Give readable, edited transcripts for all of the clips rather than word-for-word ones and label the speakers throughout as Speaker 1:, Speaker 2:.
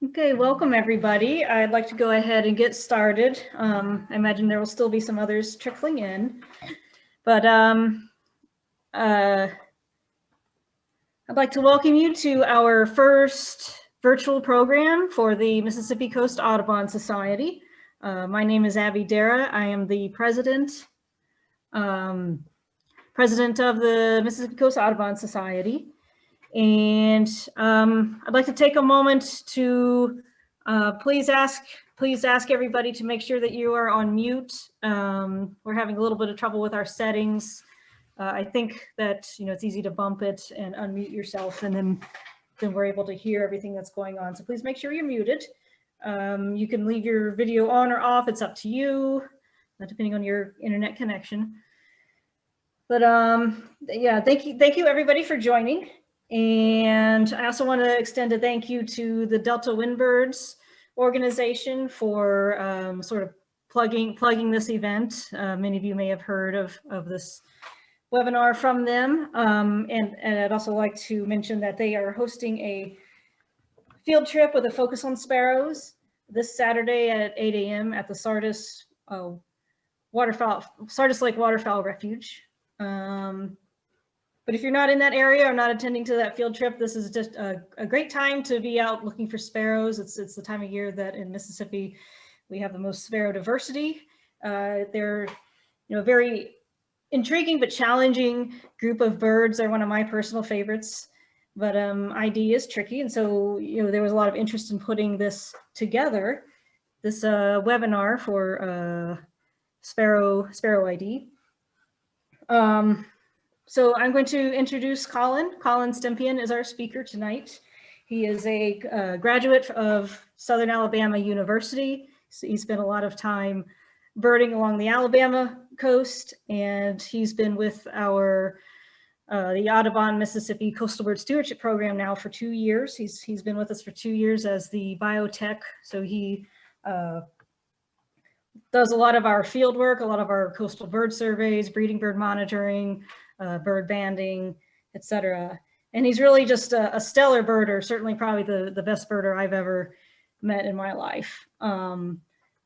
Speaker 1: Okay, welcome everybody. I'd like to go ahead and get started. I imagine there will still be some others trickling in, but I'd like to welcome you to our first virtual program for the Mississippi Coast Audubon Society. My name is Abby Dara. I am the president of the Mississippi Coast Audubon Society. And I'd like to take a moment to please ask everybody to make sure that you are on mute. We're having a little bit of trouble with our settings. I think that it's easy to bump it and unmute yourself, and then we're able to hear everything that's going on. So please make sure you're muted. You can leave your video on or off. It's up to you, depending on your internet connection. But yeah, thank you everybody for joining. And I also want to extend a thank you to the Delta Windbirds organization for sort of plugging this event. Many of you may have heard of this webinar from them. And I'd also like to mention that they are hosting a field trip with a focus on sparrows this Saturday at 8 a.m. at the Sardis Lake Waterfowl Refuge. But if you're not in that area or not attending to that field trip, this is just a great time to be out looking for sparrows. It's the time of year that in Mississippi we have the most sparrow diversity. They're a very intriguing but challenging group of birds. They're one of my personal favorites, but ID is tricky, and so there was a lot of interest in putting this together, this webinar for Sparrow ID. So I'm going to introduce Collin. Collin Stempien is our speaker tonight. He is a graduate of Southern Alabama University. So he spent a lot of time birding along the Alabama coast, and he's been with the Audubon Mississippi Coastal Bird Stewardship Program now for 2 years. He's been with us for 2 years as the biotech. So he does a lot of our field work, a lot of our coastal bird surveys, breeding bird monitoring, bird banding, etc. And he's really just a stellar birder, certainly probably the best birder I've ever met in my life.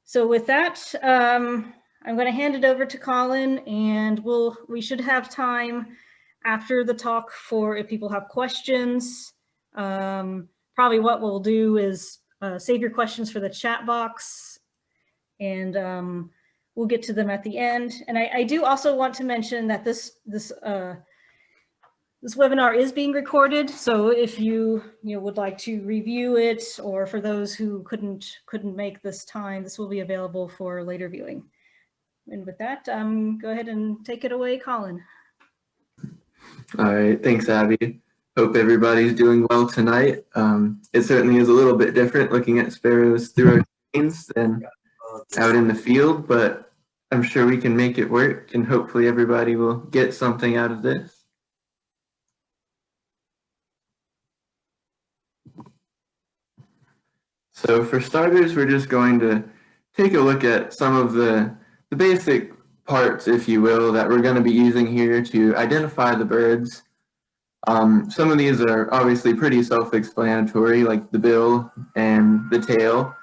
Speaker 1: So with that, I'm going to hand it over to Collin, and we should have time after the talk for if people have questions. Probably what we'll do is save your questions for the chat box, and we'll get to them at the end. And I do also want to mention that this webinar is being recorded. So if you would like to review it, or for those who couldn't make this time, this will be available for later viewing. And with that, go ahead and take it away, Collin.
Speaker 2: All right, thanks, Abby. Hope everybody's doing well tonight. It certainly is a little bit different looking at sparrows through our screens than out in the field, but I'm sure we can make it work, and hopefully everybody will get something out of this. So for starters, we're just going to take a look at some of the basic parts, if you will, that we're going to be using here to identify the birds. Some of these are obviously pretty self-explanatory, like the bill and the tail.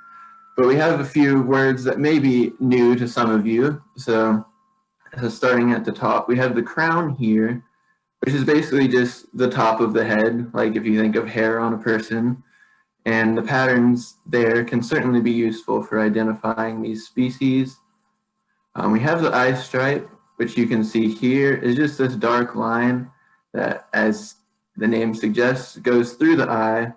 Speaker 2: But we have a few words that may be new to some of you. So starting at the top, we have the crown here, which is basically just the top of the head, like if you think of hair on a person. And the patterns there can certainly be useful for identifying these species. We have the eye stripe, which you can see here is just this dark line that, as the name suggests, goes through the eye.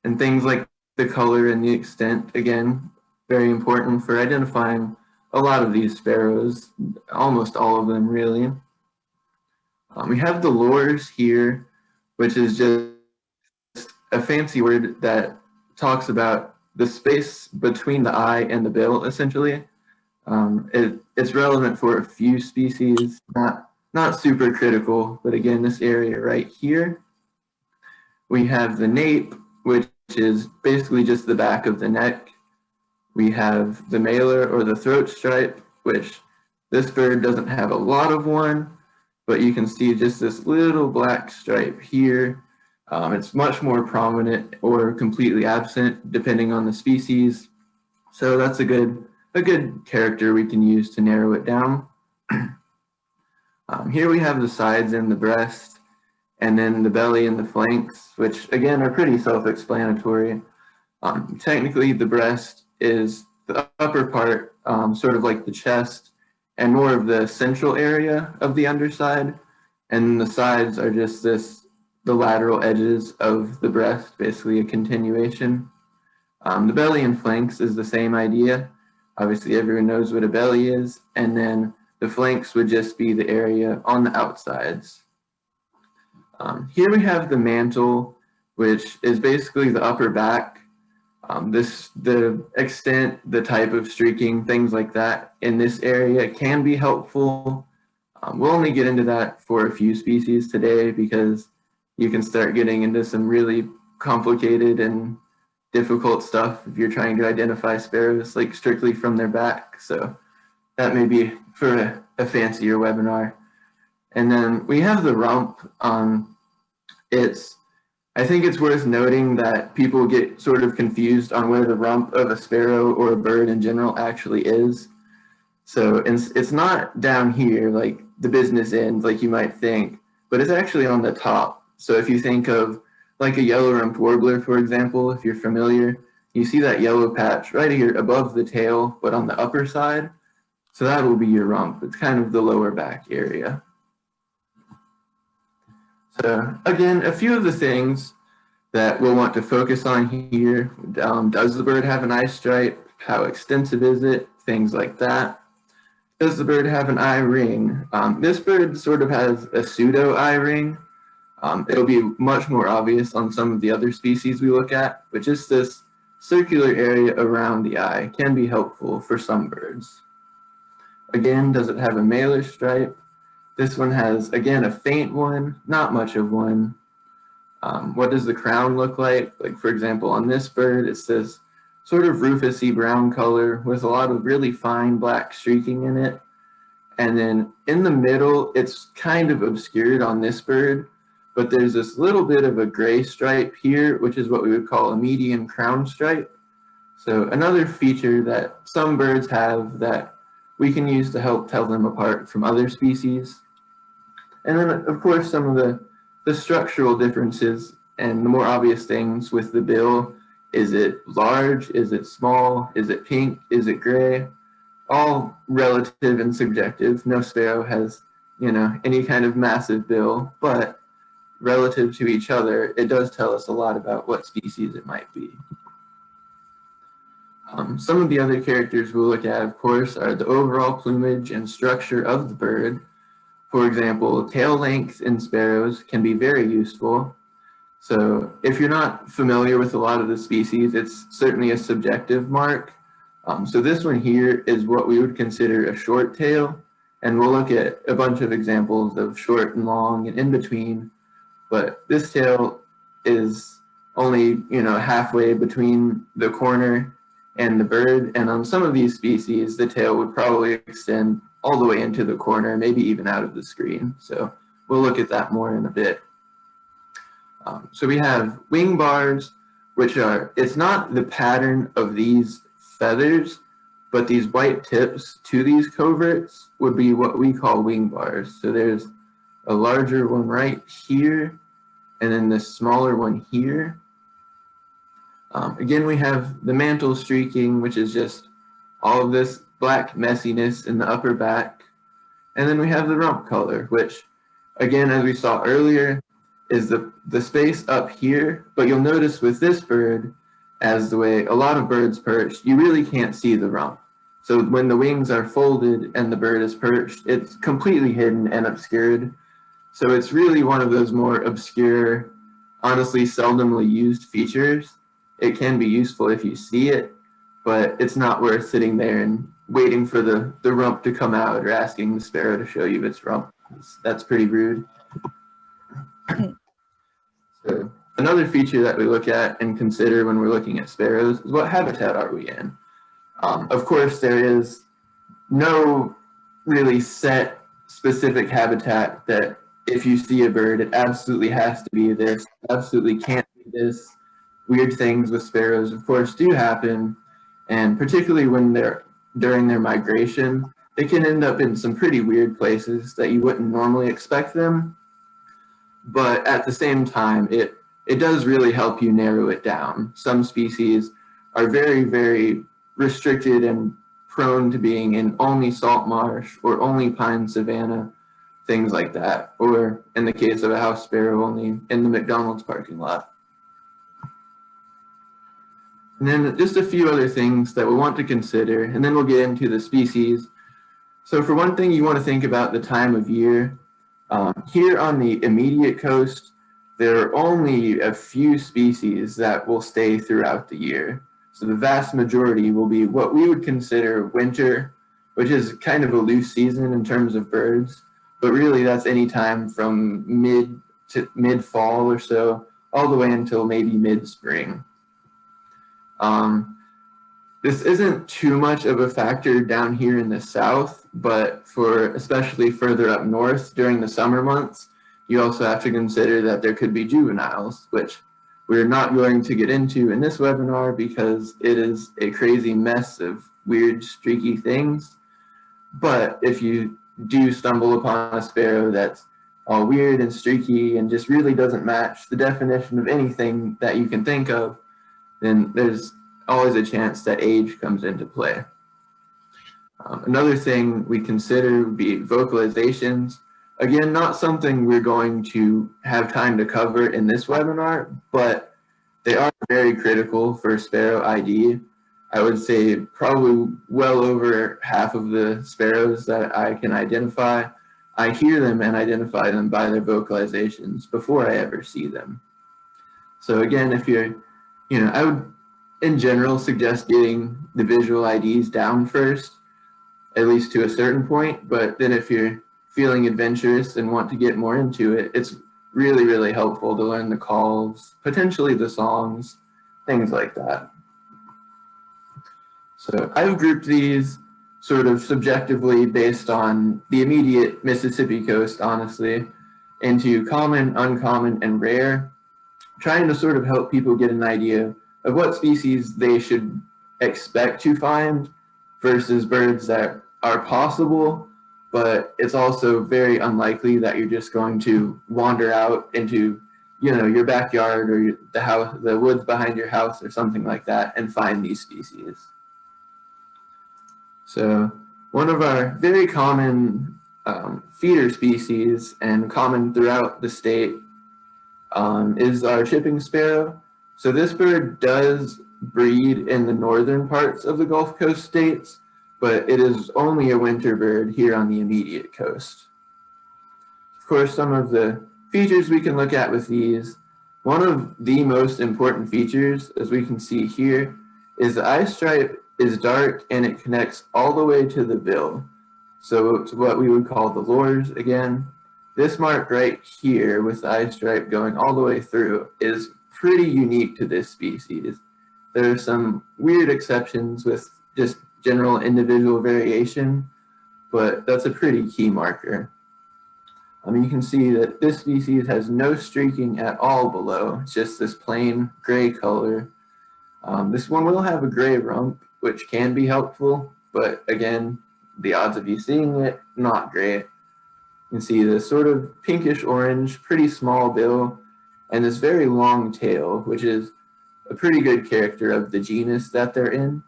Speaker 2: And things like the color and the extent, again, very important for identifying a lot of these sparrows, almost all of them really. We have the lores here, which is just a fancy word that talks about the space between the eye and the bill, essentially. It's relevant for a few species, not super critical, but again, this area right here. We have the nape, which is basically just the back of the neck. We have the malar or the throat stripe, which this bird doesn't have a lot of one, but you can see just this little black stripe here. It's much more prominent or completely absent depending on the species. So that's a good character we can use to narrow it down. Here we have the sides and the breast, and then the belly and the flanks, which again are pretty self-explanatory. Technically, the breast is the upper part, sort of like the chest, and more of the central area of the underside, and the sides are just the lateral edges of the breast, basically a continuation. The belly and flanks is the same idea. Obviously, everyone knows what a belly is, and then the flanks would just be the area on the outsides. Here we have the mantle, which is basically the upper back. The extent, the type of streaking, things like that in this area can be helpful. We'll only get into that for a few species today because you can start getting into some really complicated and difficult stuff if you're trying to identify sparrows, like strictly from their back. So that may be for a fancier webinar. And then we have the rump. I think it's worth noting that people get sort of confused on where the rump of a sparrow or a bird in general actually is. So it's not down here, like the business end, like you might think, but it's actually on the top. So if you think of like a yellow-rumped warbler, for example, if you're familiar, you see that yellow patch right here above the tail, but on the upper side. So that will be your rump. It's kind of the lower back area. So again, a few of the things that we'll want to focus on here. Does the bird have an eye stripe? How extensive is it? Things like that. Does the bird have an eye ring? This bird sort of has a pseudo eye ring. It'll be much more obvious on some of the other species we look at, but just this circular area around the eye can be helpful for some birds. Again, does it have a malar stripe? This one has, again, a faint one, not much of one. What does the crown look like? Like, for example, on this bird, it's this sort of rufusy brown color with a lot of really fine black streaking in it. And then in the middle, it's kind of obscured on this bird, but there's this little bit of a gray stripe here, which is what we would call a median crown stripe. So another feature that some birds have that we can use to help tell them apart from other species. And then, of course, some of the structural differences and the more obvious things with the bill. Is it large? Is it small? Is it pink? Is it gray? All relative and subjective. No sparrow has, any kind of massive bill, but relative to each other, it does tell us a lot about what species it might be. Some of the other characters we'll look at, of course, are the overall plumage and structure of the bird. For example, tail length in sparrows can be very useful. So if you're not familiar with a lot of the species, it's certainly a subjective mark. So this one here is what we would consider a short tail, and we'll look at a bunch of examples of short and long and in between. But this tail is only, halfway between the corner and the bird, and on some of these species, the tail would probably extend all the way into the corner, maybe even out of the screen. So we'll look at that more in a bit. So we have wing bars, which it's not the pattern of these feathers, but these white tips to these coverts would be what we call wing bars. So there's a larger one right here, and then this smaller one here. Again, we have the mantle streaking, which is just all of this black messiness in the upper back. And then we have the rump color, which, again, as we saw earlier, is the space up here. But you'll notice with this bird, as the way a lot of birds perch, you really can't see the rump. So when the wings are folded and the bird is perched, it's completely hidden and obscured. So it's really one of those more obscure, honestly seldomly used features. It can be useful if you see it, but it's not worth sitting there and waiting for the rump to come out or asking the sparrow to show you its rump. That's pretty rude. So another feature that we look at and consider when we're looking at sparrows is what habitat are we in? Of course, there is no really set specific habitat that if you see a bird, it absolutely has to be this, absolutely can't be this. Weird things with sparrows, of course, do happen, and particularly when they're during their migration, they can end up in some pretty weird places that you wouldn't normally expect them. But at the same time, it does really help you narrow it down. Some species are very, very restricted and prone to being in only salt marsh or only pine savanna, things like that. Or in the case of a house sparrow, only in the McDonald's parking lot. And then just a few other things that we'll want to consider, and then we'll get into the species. So for one thing, you want to think about the time of year. Here on the immediate coast, there are only a few species that will stay throughout the year. So the vast majority will be what we would consider winter, which is kind of a loose season in terms of birds, but really that's any time from mid-fall or so, all the way until maybe mid-spring. This isn't too much of a factor down here in the south, but for especially further up north during the summer months, you also have to consider that there could be juveniles, which we're not going to get into in this webinar because it is a crazy mess of weird, streaky things. But if you do stumble upon a sparrow that's all weird and streaky and just really doesn't match the definition of anything that you can think of, then there's always a chance that age comes into play. Another thing we consider would be vocalizations. Again, not something we're going to have time to cover in this webinar, but they are very critical for sparrow ID. I would say probably well over half of the sparrows that I can identify, I hear them and identify them by their vocalizations before I ever see them. So again, if you're, I would in general suggest getting the visual IDs down first, at least to a certain point, but then if you're feeling adventurous and want to get more into it, it's really, really helpful to learn the calls, potentially the songs, things like that. So I've grouped these sort of subjectively based on the immediate Mississippi coast, honestly, into common, uncommon, and rare, trying to sort of help people get an idea of what species they should expect to find versus birds that are possible, but it's also very unlikely that you're just going to wander out into, your backyard or the house, the woods behind your house or something like that and find these species. So one of our very common feeder species and common throughout the state is our chipping sparrow. So this bird does breed in the northern parts of the Gulf Coast states, but it is only a winter bird here on the immediate coast. Of course, some of the features we can look at with these, one of the most important features, as we can see here, is the eye stripe is dark and it connects all the way to the bill. So it's what we would call the lores again. This mark right here with the eye stripe going all the way through is pretty unique to this species. There are some weird exceptions with just general individual variation, but that's a pretty key marker. You can see that this species has no streaking at all below. It's just this plain gray color. This one will have a gray rump, which can be helpful, but again, the odds of you seeing it, not great. You can see this sort of pinkish orange, pretty small bill, and this very long tail, which is a pretty good character of the genus that they're in.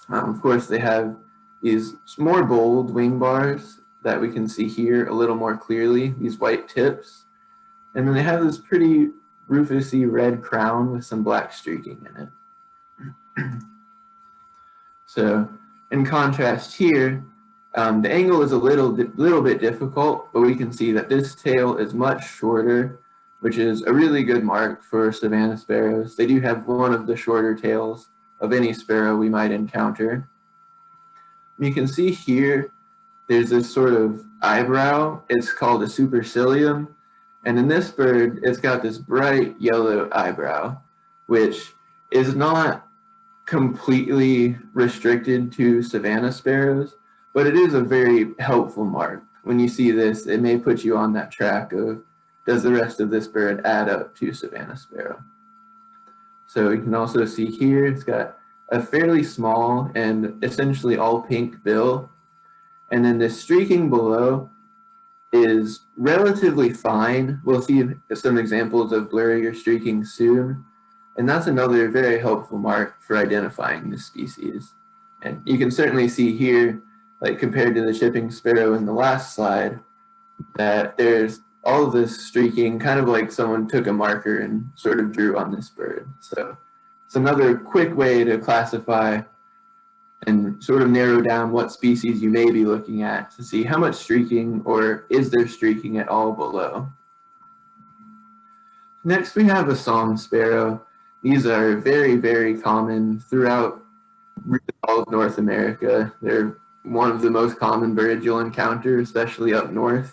Speaker 2: Of course, they have these more bold wing bars that we can see here a little more clearly, these white tips. And then they have this pretty rufusy red crown with some black streaking in it. So in contrast here, the angle is a little bit difficult, but we can see that this tail is much shorter, which is a really good mark for savanna sparrows. They do have one of the shorter tails of any sparrow we might encounter. You can see here, there's this sort of eyebrow. It's called a supercilium. And in this bird, it's got this bright yellow eyebrow, which is not completely restricted to savanna sparrows, but it is a very helpful mark when you see this, it may put you on that track of, does the rest of this bird add up to Savannah sparrow? So you can also see here, it's got a fairly small and essentially all pink bill. And then the streaking below is relatively fine. We'll see some examples of blurrier streaking soon. And that's another very helpful mark for identifying this species. And you can certainly see here, like compared to the chipping sparrow in the last slide, that there's all of this streaking, kind of like someone took a marker and sort of drew on this bird. So it's another quick way to classify and sort of narrow down what species you may be looking at to see how much streaking or is there streaking at all below. Next, we have a song sparrow. These are very, very common throughout really all of North America. They're one of the most common birds you'll encounter, especially up north.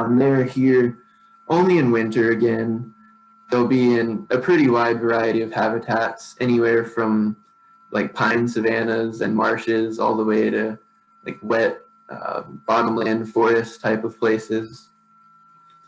Speaker 2: They're here only in winter again. They'll be in a pretty wide variety of habitats, anywhere from like pine savannas and marshes all the way to like wet bottomland forest type of places.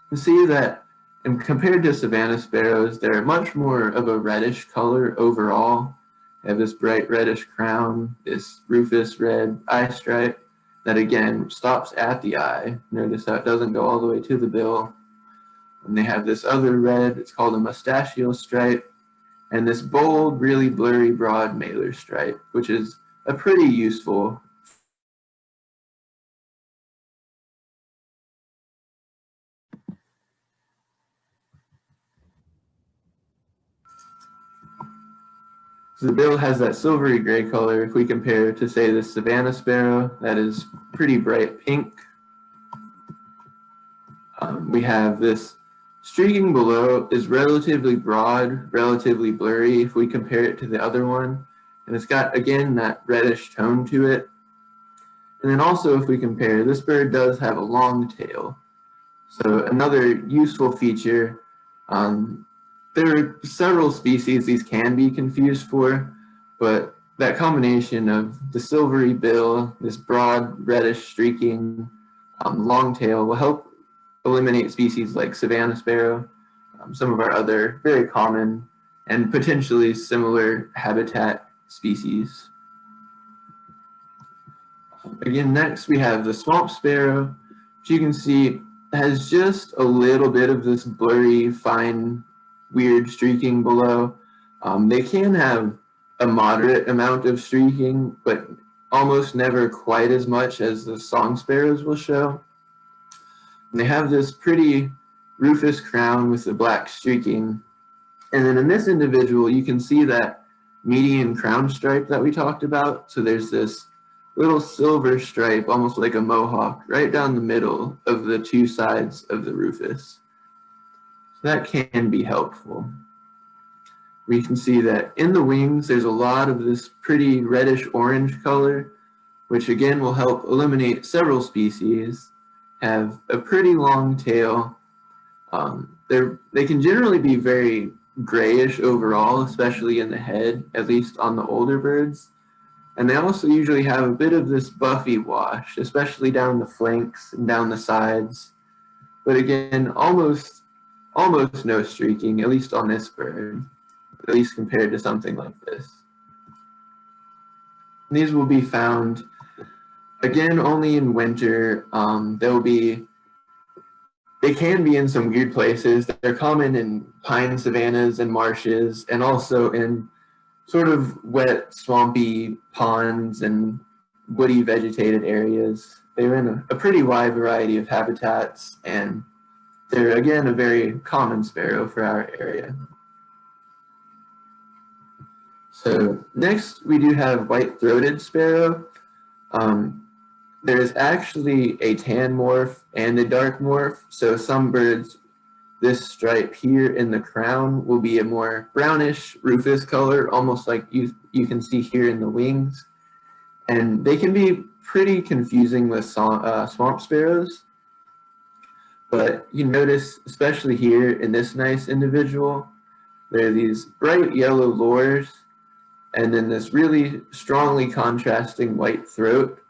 Speaker 2: You see that, and compared to savanna sparrows, they're much more of a reddish color overall. They have this bright reddish crown, this rufous red eye stripe that again stops at the eye. Notice how it doesn't go all the way to the bill. And they have this other red, it's called a mustachio stripe, and this bold, really blurry, broad malar stripe, which is a pretty useful. So the bill has that silvery gray color. If we compare to, say, the savanna sparrow, that is pretty bright pink. We have this streaking below is relatively broad, relatively blurry if we compare it to the other one. And it's got, again, that reddish tone to it. And then also if we compare, this bird does have a long tail. So another useful feature, there are several species these can be confused for, but that combination of the silvery bill, this broad reddish streaking long tail will help eliminate species like savanna sparrow, some of our other very common and potentially similar habitat species. Again, next we have the swamp sparrow, which you can see has just a little bit of this blurry, fine, weird streaking below. They can have a moderate amount of streaking, but almost never quite as much as the song sparrows will show. And they have this pretty rufous crown with the black streaking. And then in this individual, you can see that median crown stripe that we talked about. So there's this little silver stripe, almost like a mohawk, right down the middle of the two sides of the rufous. So that can be helpful. We can see that in the wings, there's a lot of this pretty reddish orange color, which again will help eliminate several species, have a pretty long tail. They can generally be very grayish overall, especially in the head, at least on the older birds. And they also usually have a bit of this buffy wash, especially down the flanks and down the sides. But again, almost no streaking, at least on this bird, at least compared to something like this. These will be found, again, only in winter. They can be in some weird places. They're common in pine savannas and marshes, and also in sort of wet, swampy ponds and woody vegetated areas. They're in a pretty wide variety of habitats, and they're, again, a very common sparrow for our area. So next, we do have white-throated sparrow. There's actually a tan morph and a dark morph. So some birds, this stripe here in the crown will be a more brownish rufous color, almost like you can see here in the wings. And they can be pretty confusing with swamp sparrows. But you notice, especially here in this nice individual, there are these bright yellow lores and then this really strongly contrasting white throat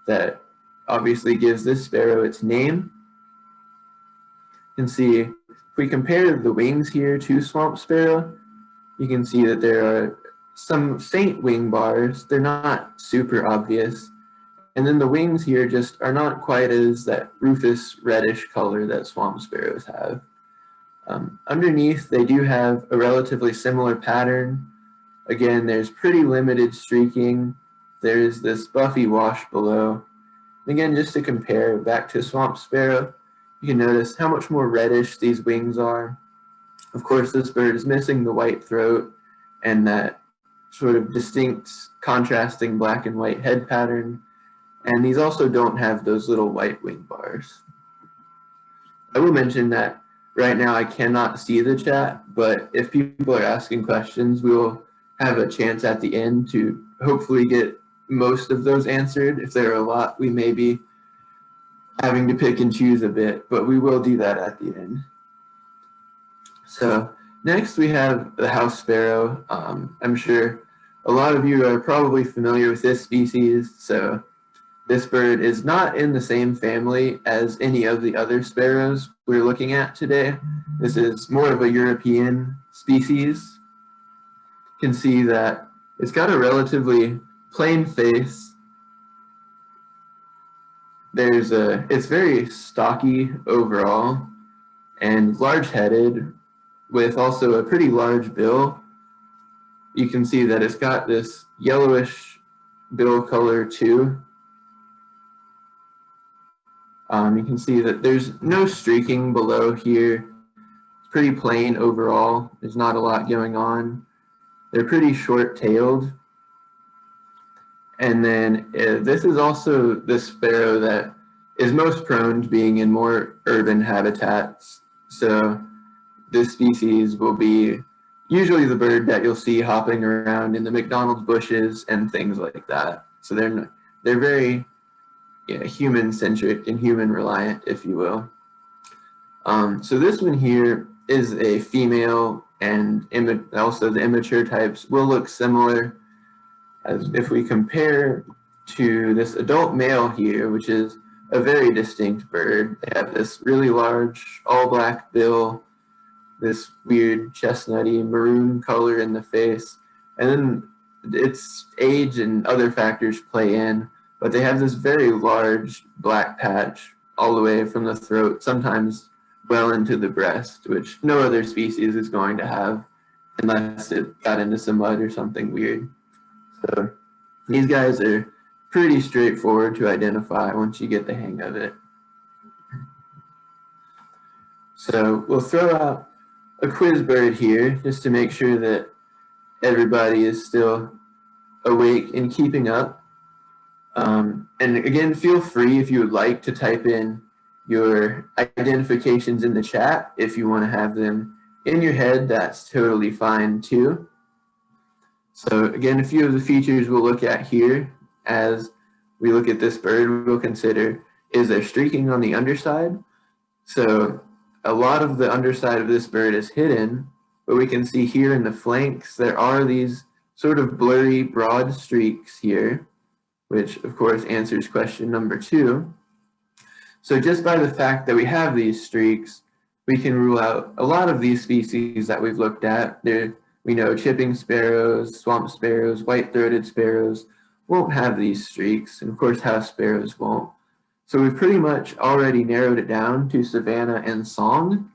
Speaker 2: that obviously gives this sparrow its name. You can see if we compare the wings here to swamp sparrow, you can see that there are some faint wing bars. They're not super obvious. And then the wings here just are not quite as that rufous reddish color that swamp sparrows have. Underneath, they do have a relatively similar pattern. Again, there's pretty limited streaking. There's this buffy wash below. And again, just to compare back to swamp sparrow, you can notice how much more reddish these wings are. Of course, this bird is missing the white throat and that sort of distinct contrasting black and white head pattern. And these also don't have those little white wing bars. I will mention that right now I cannot see the chat, but if people are asking questions, we will have a chance at the end to hopefully get most of those answered. If there are a lot, we may be having to pick and choose a bit, but we will do that at the end. So next we have the house sparrow. I'm sure a lot of you are probably familiar with this species. So this bird is not in the same family as any of the other sparrows we're looking at today. This is more of a European species. You can see that it's got a relatively plain face. It's very stocky overall and large-headed with also a pretty large bill. You can see that it's got this yellowish bill color too. You can see that there's no streaking below here. It's pretty plain overall. There's not a lot going on. They're pretty short-tailed. And then this is also the sparrow that is most prone to being in more urban habitats. So this species will be usually the bird that you'll see hopping around in the McDonald's bushes and things like that. So they're very human-centric and human-reliant, if you will. So this one here is a female, and also the immature types will look similar. As if we compare to this adult male here, which is a very distinct bird. They have this really large all-black bill, this weird chestnutty maroon color in the face, and then its age and other factors play in, but they have this very large black patch all the way from the throat, sometimes well into the breast, which no other species is going to have unless it got into some mud or something weird. So these guys are pretty straightforward to identify once you get the hang of it. So we'll throw out a quiz bird here just to make sure that everybody is still awake and keeping up. And again, feel free if you would like to type in your identifications in the chat. If you want to have them in your head, that's totally fine too. So again, a few of the features we'll look at here as we look at this bird, we'll consider, is there streaking on the underside? So a lot of the underside of this bird is hidden, but we can see here in the flanks, there are these sort of blurry, broad streaks here, which of course answers question number 2. So just by the fact that we have these streaks, we can rule out a lot of these species that we've looked at. We know chipping sparrows, swamp sparrows, white-throated sparrows won't have these streaks, and of course house sparrows won't. So we've pretty much already narrowed it down to savanna and song.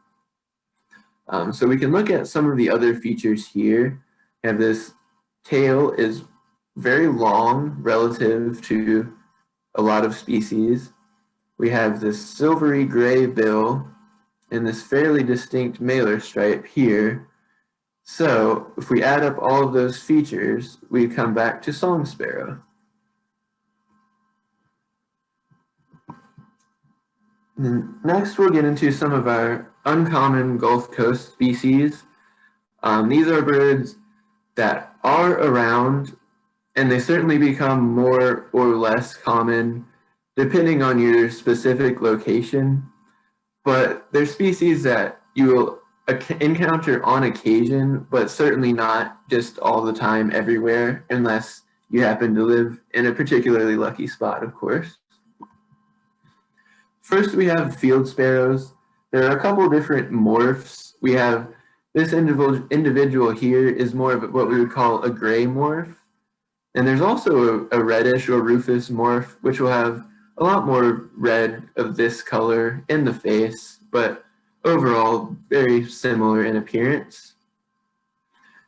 Speaker 2: So we can look at some of the other features here. We have this tail is very long relative to a lot of species. We have this silvery gray bill and this fairly distinct malar stripe here. So if we add up all of those features, we come back to song sparrow. And then next we'll get into some of our uncommon Gulf Coast species. These are birds that are around, and they certainly become more or less common depending on your specific location, but they're species that you will encounter on occasion, but certainly not just all the time everywhere, unless you happen to live in a particularly lucky spot, of course. First, we have field sparrows. There are a couple different morphs. We have this individual here is more of what we would call a gray morph. And there's also a reddish or rufous morph, which will have a lot more red of this color in the face, but overall very similar in appearance.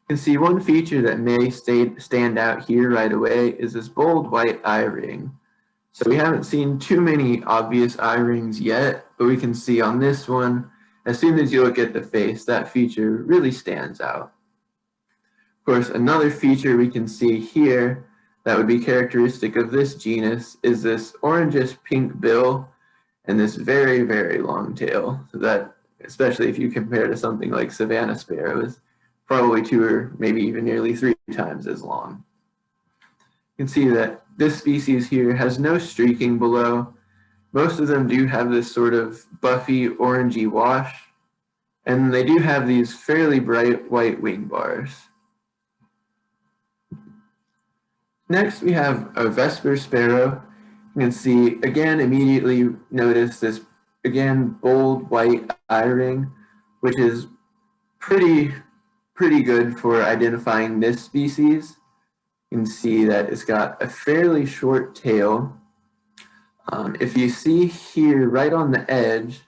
Speaker 2: You can see one feature that may stand out here right away is this bold white eye ring. So we haven't seen too many obvious eye rings yet, but we can see on this one, as soon as you look at the face, that feature really stands out. Of course, another feature we can see here that would be characteristic of this genus is this orangish pink bill and this very, very long tail. So that, especially if you compare to something like savanna sparrow, is probably 2 or maybe even nearly 3 times as long. You can see that this species here has no streaking below. Most of them do have this sort of buffy orangey wash, and they do have these fairly bright white wing bars. Next, we have a vesper sparrow. You can see, again, immediately notice this, again, bold white eye ring, which is pretty good for identifying this species. You can see that it's got a fairly short tail. If you see here, right on the edge,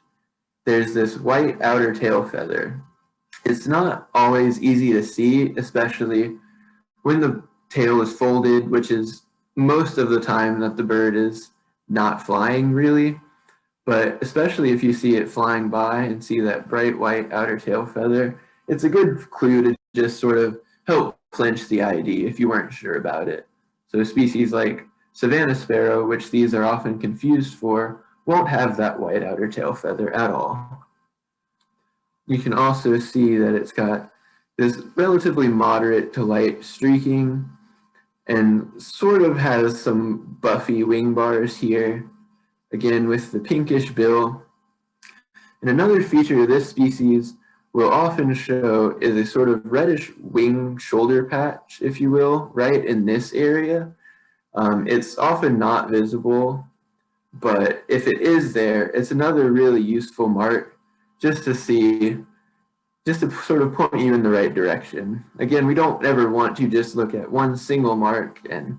Speaker 2: there's this white outer tail feather. It's not always easy to see, especially when the tail is folded, which is most of the time that the bird is not flying really. But especially if you see it flying by and see that bright white outer tail feather, it's a good clue to just sort of help clinch the ID if you weren't sure about it. So species like savanna sparrow, which these are often confused for, won't have that white outer tail feather at all. You can also see that it's got this relatively moderate to light streaking and sort of has some buffy wing bars here, again with the pinkish bill. And another feature of this species will often show is a sort of reddish wing shoulder patch, if you will, right in this area. It's often not visible, but if it is there, it's another really useful mark just to see, just to sort of point you in the right direction. Again, we don't ever want to just look at one single mark and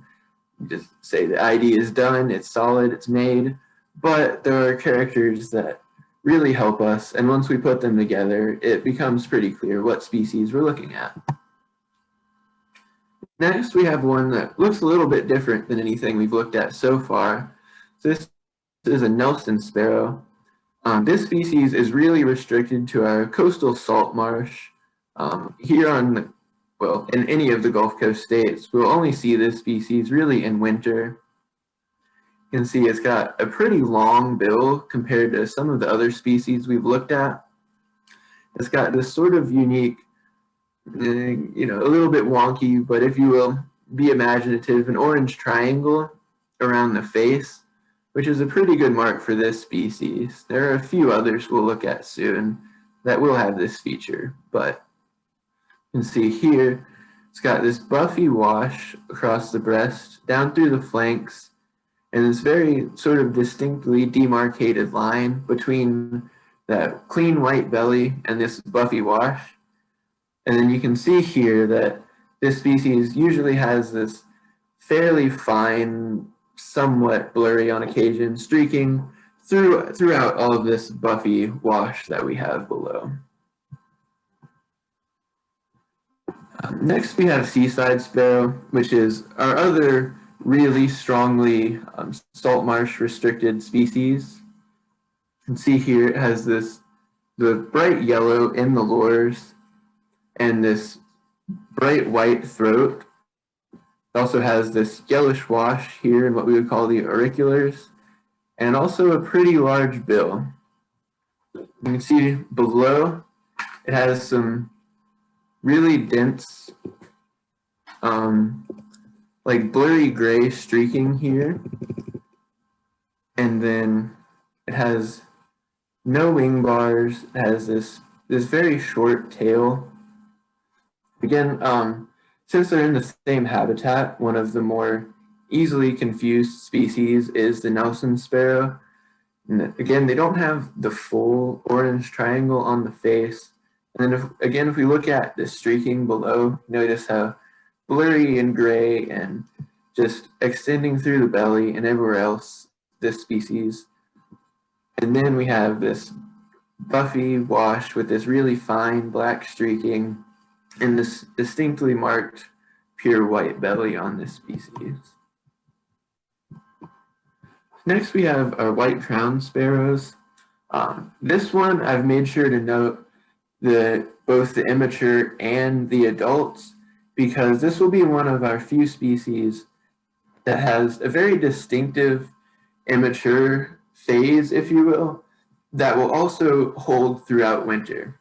Speaker 2: just say the ID is done, it's solid, it's made, but there are characters that really help us, and once we put them together, it becomes pretty clear what species we're looking at. Next, we have one that looks a little bit different than anything we've looked at so far. So this is a Nelson sparrow. This species is really restricted to our coastal salt marsh. Here on, well, in any of the Gulf Coast states, we'll only see this species really in winter. You can see it's got a pretty long bill compared to some of the other species we've looked at. It's got this sort of unique, you know, a little bit wonky, but if you will, be imaginative, an orange triangle around the face, which is a pretty good mark for this species. There are a few others we'll look at soon that will have this feature, but you can see here, it's got this buffy wash across the breast, down through the flanks, and this very sort of distinctly demarcated line between that clean white belly and this buffy wash. And then you can see here that this species usually has this fairly fine, somewhat blurry on occasion, streaking throughout all of this buffy wash that we have below. Next we have seaside sparrow, which is our other really strongly salt marsh restricted species. You can see here it has the bright yellow in the lores and this bright white throat. It also has this yellowish wash here in what we would call the auriculars, and also a pretty large bill. You can see below it has some really dense like blurry gray streaking here, and then it has no wing bars. It has this very short tail. Again, since they're in the same habitat, one of the more easily confused species is the Nelson sparrow. And again, they don't have the full orange triangle on the face. And then if we look at the streaking below, notice how blurry and gray and just extending through the belly and everywhere else, this species. And then we have this buffy wash with this really fine black streaking and this distinctly marked pure white belly on this species. Next we have our white-crowned sparrows. This one I've made sure to note both the immature and the adults, because this will be one of our few species that has a very distinctive immature phase, if you will, that will also hold throughout winter.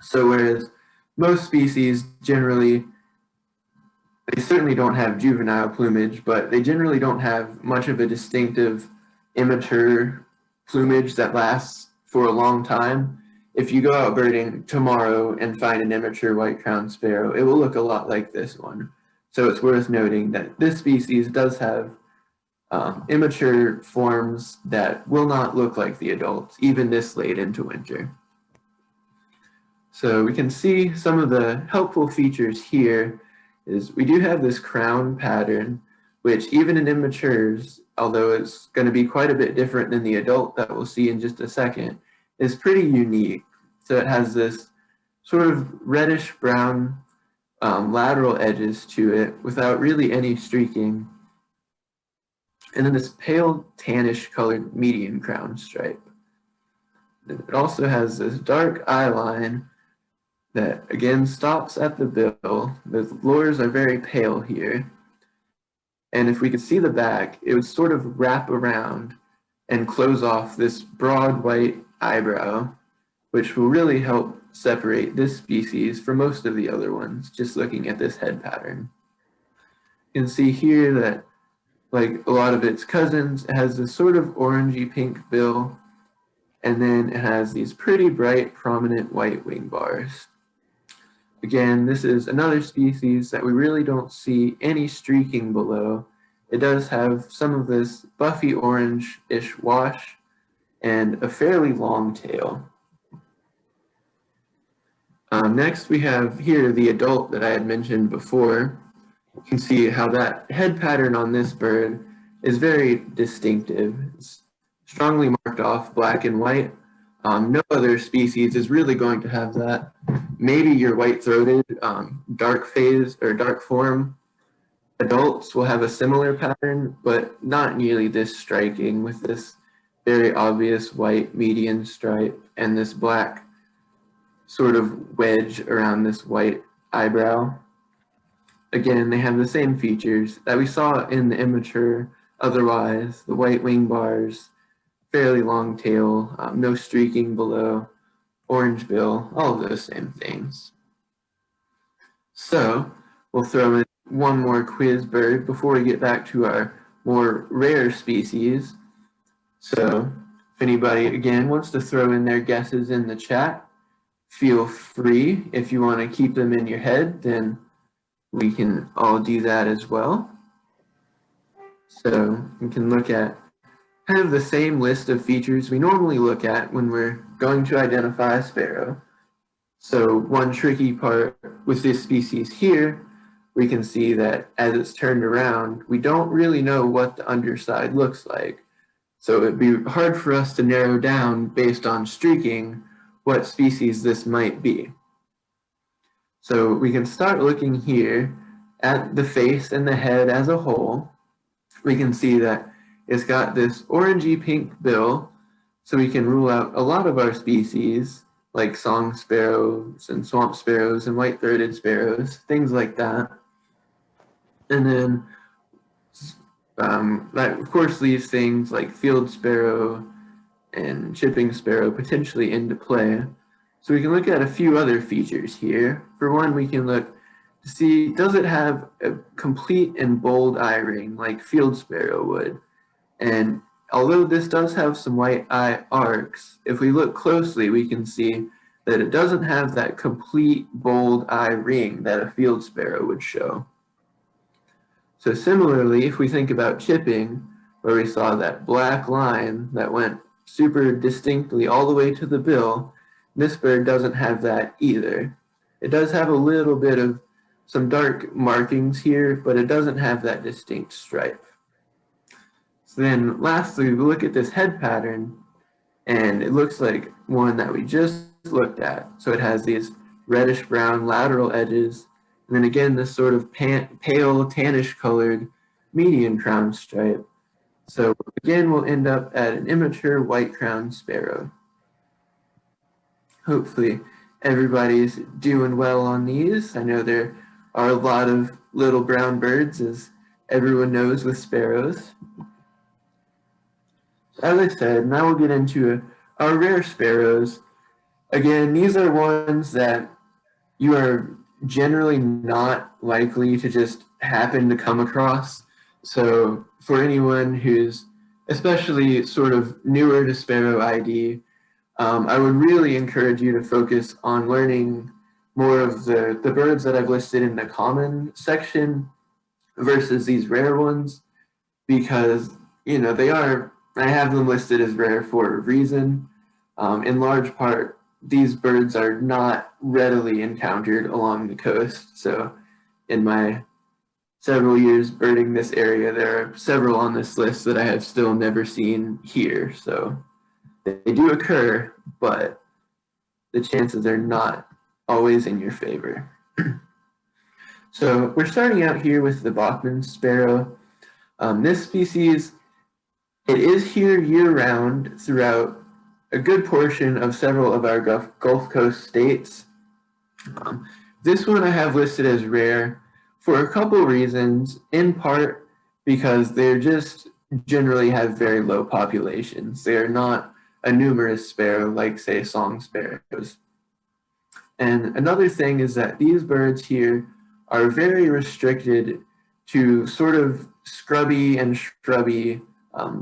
Speaker 2: So whereas most species generally, they certainly don't have juvenile plumage, but they generally don't have much of a distinctive immature plumage that lasts for a long time. If you go out birding tomorrow and find an immature white-crowned sparrow, it will look a lot like this one. So it's worth noting that this species does have immature forms that will not look like the adults, even this late into winter. So we can see some of the helpful features here is we do have this crown pattern, which even in immatures, although it's going to be quite a bit different than the adult that we'll see in just a second, is pretty unique. So it has this sort of reddish brown lateral edges to it without really any streaking. And then this pale tannish colored median crown stripe. It also has this dark eye line that again stops at the bill. The lores are very pale here. And if we could see the back, it would sort of wrap around and close off this broad white eyebrow, which will really help separate this species from most of the other ones, just looking at this head pattern. You can see here that, like a lot of its cousins, it has this sort of orangey pink bill, and then it has these pretty bright, prominent white wing bars. Again, this is another species that we really don't see any streaking below. It does have some of this buffy orange-ish wash and a fairly long tail. Next, we have here the adult that I had mentioned before. You can see how that head pattern on this bird is very distinctive. It's strongly marked off black and white. No other species is really going to have that. Maybe your white-throated dark phase or dark form adults will have a similar pattern, but not nearly this striking with this very obvious white median stripe and this black sort of wedge around this white eyebrow. Again, they have the same features that we saw in the immature otherwise, the white wing bars, fairly long tail, no streaking below, orange bill, all of those same things. So we'll throw in one more quiz bird before we get back to our more rare species. So if anybody, again, wants to throw in their guesses in the chat, feel free. If you want to keep them in your head, then we can all do that as well. So we can look at kind of the same list of features we normally look at when we're going to identify a sparrow. So one tricky part with this species here, we can see that as it's turned around, we don't really know what the underside looks like. So it'd be hard for us to narrow down based on streaking what species this might be. So we can start looking here at the face and the head as a whole. We can see that it's got this orangey pink bill, so we can rule out a lot of our species, like song sparrows and swamp sparrows and white-throated sparrows, things like that. And then that of course leaves things like field sparrow and chipping sparrow potentially into play. So we can look at a few other features here. For one, we can look to see, does it have a complete and bold eye ring like field sparrow would? And although this does have some white eye arcs, if we look closely, we can see that it doesn't have that complete bold eye ring that a field sparrow would show. So similarly, if we think about chipping, where we saw that black line that went super distinctly all the way to the bill. This bird doesn't have that either. It does have a little bit of some dark markings here, but it doesn't have that distinct stripe. So then lastly, we look at this head pattern, and it looks like one that we just looked at. So it has these reddish brown lateral edges, and then again this sort of pale tannish colored median crown stripe. So again, we'll end up at an immature white-crowned sparrow. Hopefully everybody's doing well on these. I know there are a lot of little brown birds, as everyone knows with sparrows. As I said, now we'll get into our rare sparrows. Again, these are ones that you are generally not likely to just happen to come across. So for anyone who's especially sort of newer to Sparrow ID, I would really encourage you to focus on learning more of the birds that I've listed in the common section versus these rare ones, because, you know, I have them listed as rare for a reason. In large part, these birds are not readily encountered along the coast. So in my several years birding this area, there are several on this list that I have still never seen here. So they do occur, but the chances are not always in your favor. So we're starting out here with the Bachman sparrow. This species, it is here year-round throughout a good portion of several of our Gulf Coast states. This one I have listed as rare for a couple reasons, in part because they just generally have very low populations. They are not a numerous sparrow like, say, song sparrows. And another thing is that these birds here are very restricted to sort of scrubby and shrubby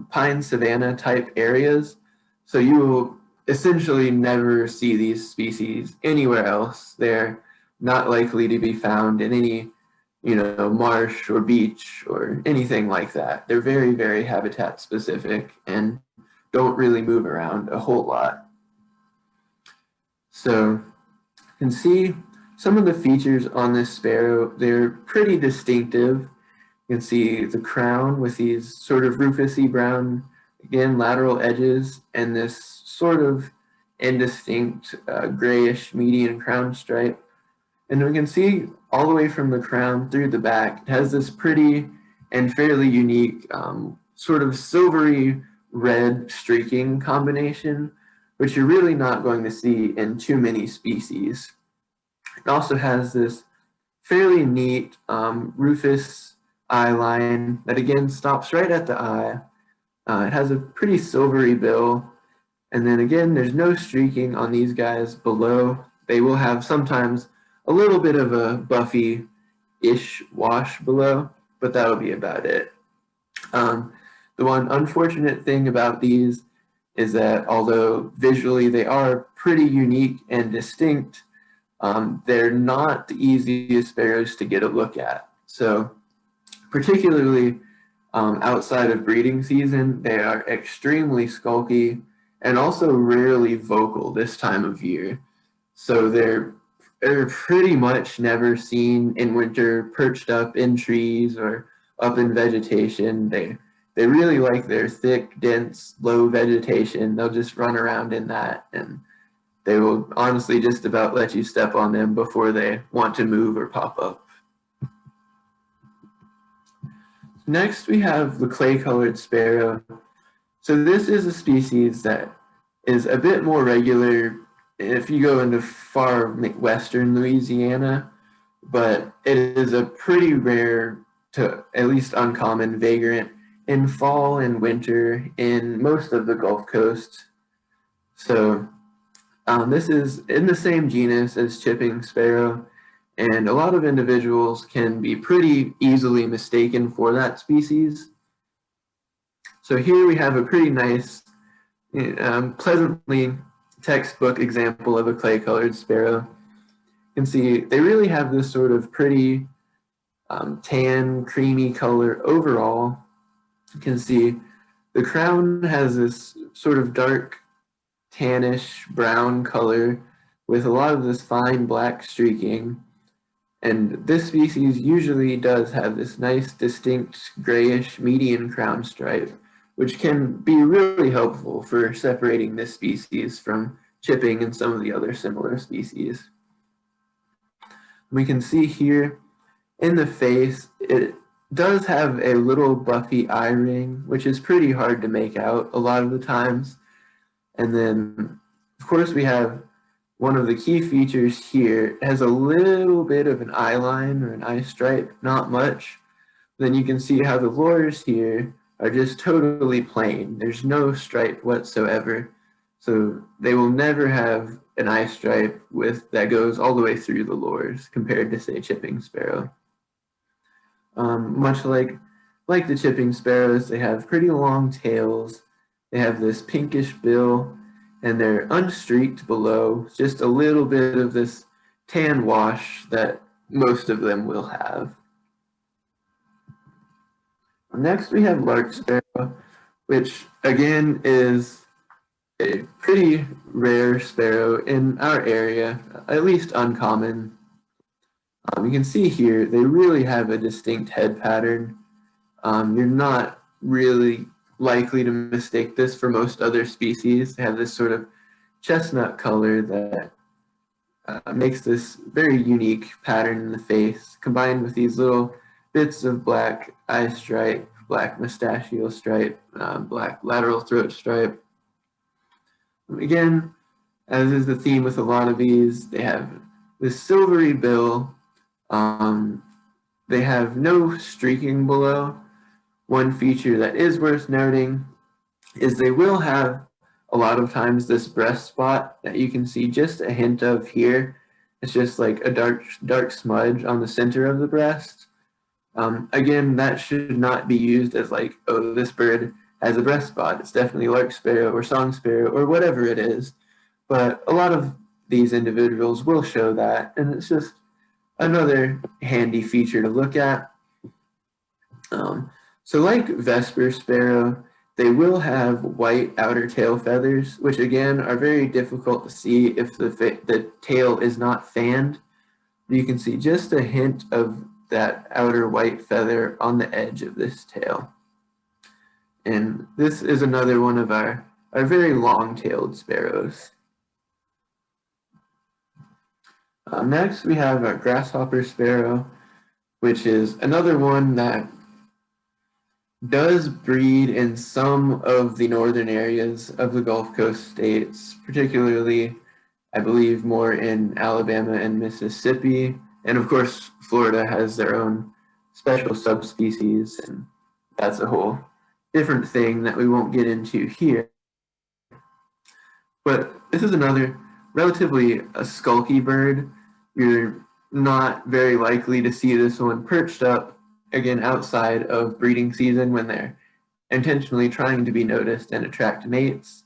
Speaker 2: pine savanna type areas. So you will essentially never see these species anywhere else. They're not likely to be found in any, you know, marsh or beach or anything like that. They're very, very habitat specific and don't really move around a whole lot. So you can see some of the features on this sparrow. They're pretty distinctive. You can see the crown with these sort of rufusy brown, again, lateral edges, and this sort of indistinct grayish median crown stripe. And we can see all the way from the crown through the back, it has this pretty and fairly unique sort of silvery red streaking combination, which you're really not going to see in too many species. It also has this fairly neat rufous eye line that again stops right at the eye. It has a pretty silvery bill, and then again there's no streaking on these guys below. They will have sometimes a little bit of a buffy-ish wash below, but that'll be about it. The one unfortunate thing about these is that although visually they are pretty unique and distinct, they're not the easiest sparrows to get a look at. So particularly outside of breeding season, they are extremely skulky and also rarely vocal this time of year. So they're pretty much never seen in winter perched up in trees or up in vegetation. They really like their thick, dense, low vegetation. They'll just run around in that, and they will honestly just about let you step on them before they want to move or pop up. Next, we have the clay-colored sparrow. So this is a species that is a bit more regular if you go into far western Louisiana, but it is a pretty rare to at least uncommon vagrant in fall and winter in most of the Gulf Coast. So this is in the same genus as chipping sparrow, and a lot of individuals can be pretty easily mistaken for that species. So here we have a pretty nice, pleasantly textbook example of a clay-colored sparrow. You can see they really have this sort of pretty tan, creamy color overall. You can see The crown has this sort of dark tannish brown color with a lot of this fine black streaking. And this species usually does have this nice distinct grayish median crown stripe, which can be really helpful for separating this species from chipping and some of the other similar species. We can see here in the face, it does have a little buffy eye ring, which is pretty hard to make out a lot of the times. And then, of course, we have one of the key features here. It has a little bit of an eye line or an eye stripe, not much. Then you can see how the lores here are just totally plain. There's no stripe whatsoever. So they will never have an eye stripe that goes all the way through the lores compared to, say, chipping sparrow. Much like the chipping sparrows, they have pretty long tails. They have this pinkish bill, and they're unstreaked below, just a little bit of this tan wash that most of them will have. Next, we have lark sparrow, which again is a pretty rare sparrow in our area, at least uncommon. You can see here, they really have a distinct head pattern. You're not really likely to mistake this for most other species. They have this sort of chestnut color that makes this very unique pattern in the face, combined with these little bits of black eye stripe, black mustachio stripe, black lateral throat stripe. Again, as is the theme with a lot of these, they have this silvery bill. They have no streaking below. One feature that is worth noting is they will have a lot of times this breast spot that you can see just a hint of here. It's just like a dark smudge on the center of the breast. Again, that should not be used as like, oh, this bird has a breast spot. It's definitely lark sparrow or song sparrow or whatever it is. But a lot of these individuals will show that, and it's just another handy feature to look at. So like Vesper sparrow, they will have white outer tail feathers, which again are very difficult to see if the tail is not fanned. You can see just a hint of that outer white feather on the edge of this tail. And this is another one of our very long-tailed sparrows. Next, we have our grasshopper sparrow, which is another one that does breed in some of the northern areas of the Gulf Coast states, particularly, I believe, more in Alabama and Mississippi. And of course, Florida has their own special subspecies, and that's a whole different thing that we won't get into here. But this is another relatively a skulky bird. You're not very likely to see this one perched up, again, outside of breeding season when they're intentionally trying to be noticed and attract mates.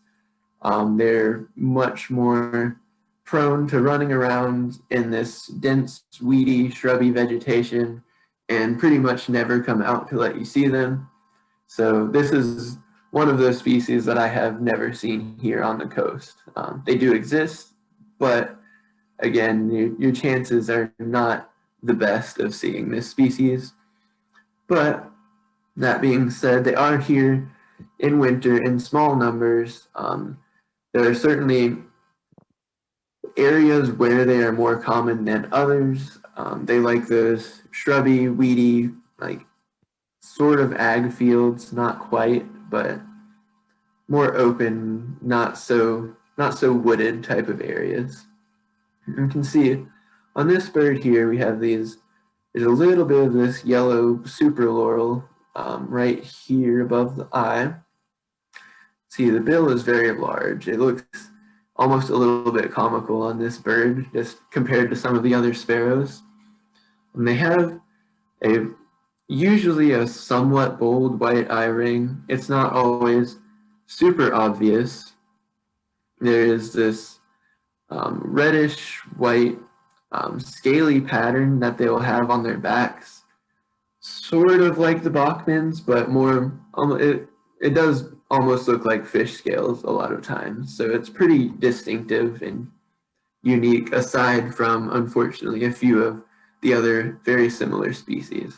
Speaker 2: They're much more prone to running around in this dense, weedy, shrubby vegetation and pretty much never come out to let you see them. So this is one of those species that I have never seen here on the coast. They do exist, but again, your chances are not the best of seeing this species. But that being said, they are here in winter in small numbers. There are certainly areas where they are more common than others. They like those shrubby, weedy, like sort of ag fields, not quite, but more open, not so wooded type of areas. You can see on this bird here, we have there's a little bit of this yellow superlaurel right here above the eye. See, the bill is very large. It looks almost a little bit comical on this bird, just compared to some of the other sparrows. And they have usually a somewhat bold white eye ring. It's not always super obvious. There is this reddish white scaly pattern that they will have on their backs, sort of like the Bachmans, but more, it does almost look like fish scales a lot of times. So it's pretty distinctive and unique, aside from, unfortunately, a few of the other very similar species.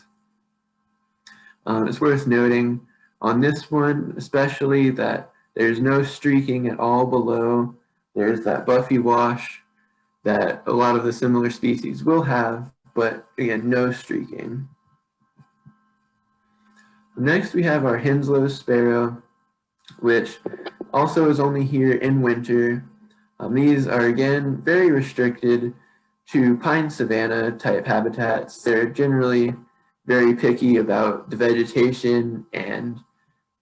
Speaker 2: It's worth noting on this one especially that there's no streaking at all below. There's that buffy wash that a lot of the similar species will have, but again, no streaking. Next, we have our Henslow's sparrow, which also is only here in winter. These are, again, very restricted to pine savanna type habitats. They're generally very picky about the vegetation, and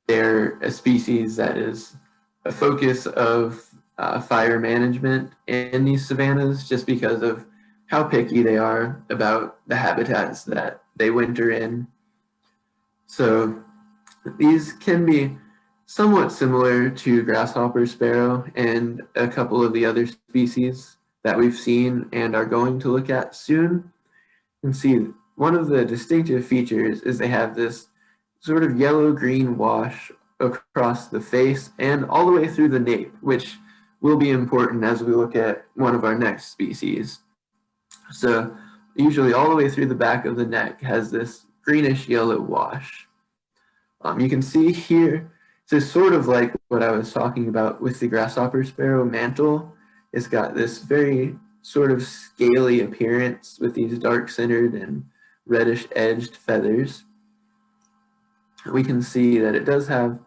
Speaker 2: they're a species that is a focus of fire management in these savannas, just because of how picky they are about the habitats that they winter in. So these can be somewhat similar to grasshopper sparrow and a couple of the other species that we've seen and are going to look at soon. You can see one of the distinctive features is they have this sort of yellow-green wash across the face and all the way through the nape, which will be important as we look at one of our next species. So usually all the way through the back of the neck has this greenish yellow wash. You can see here, this is sort of like what I was talking about with the grasshopper sparrow mantle. It's got this very sort of scaly appearance with these dark centered and reddish edged feathers. We can see that it does have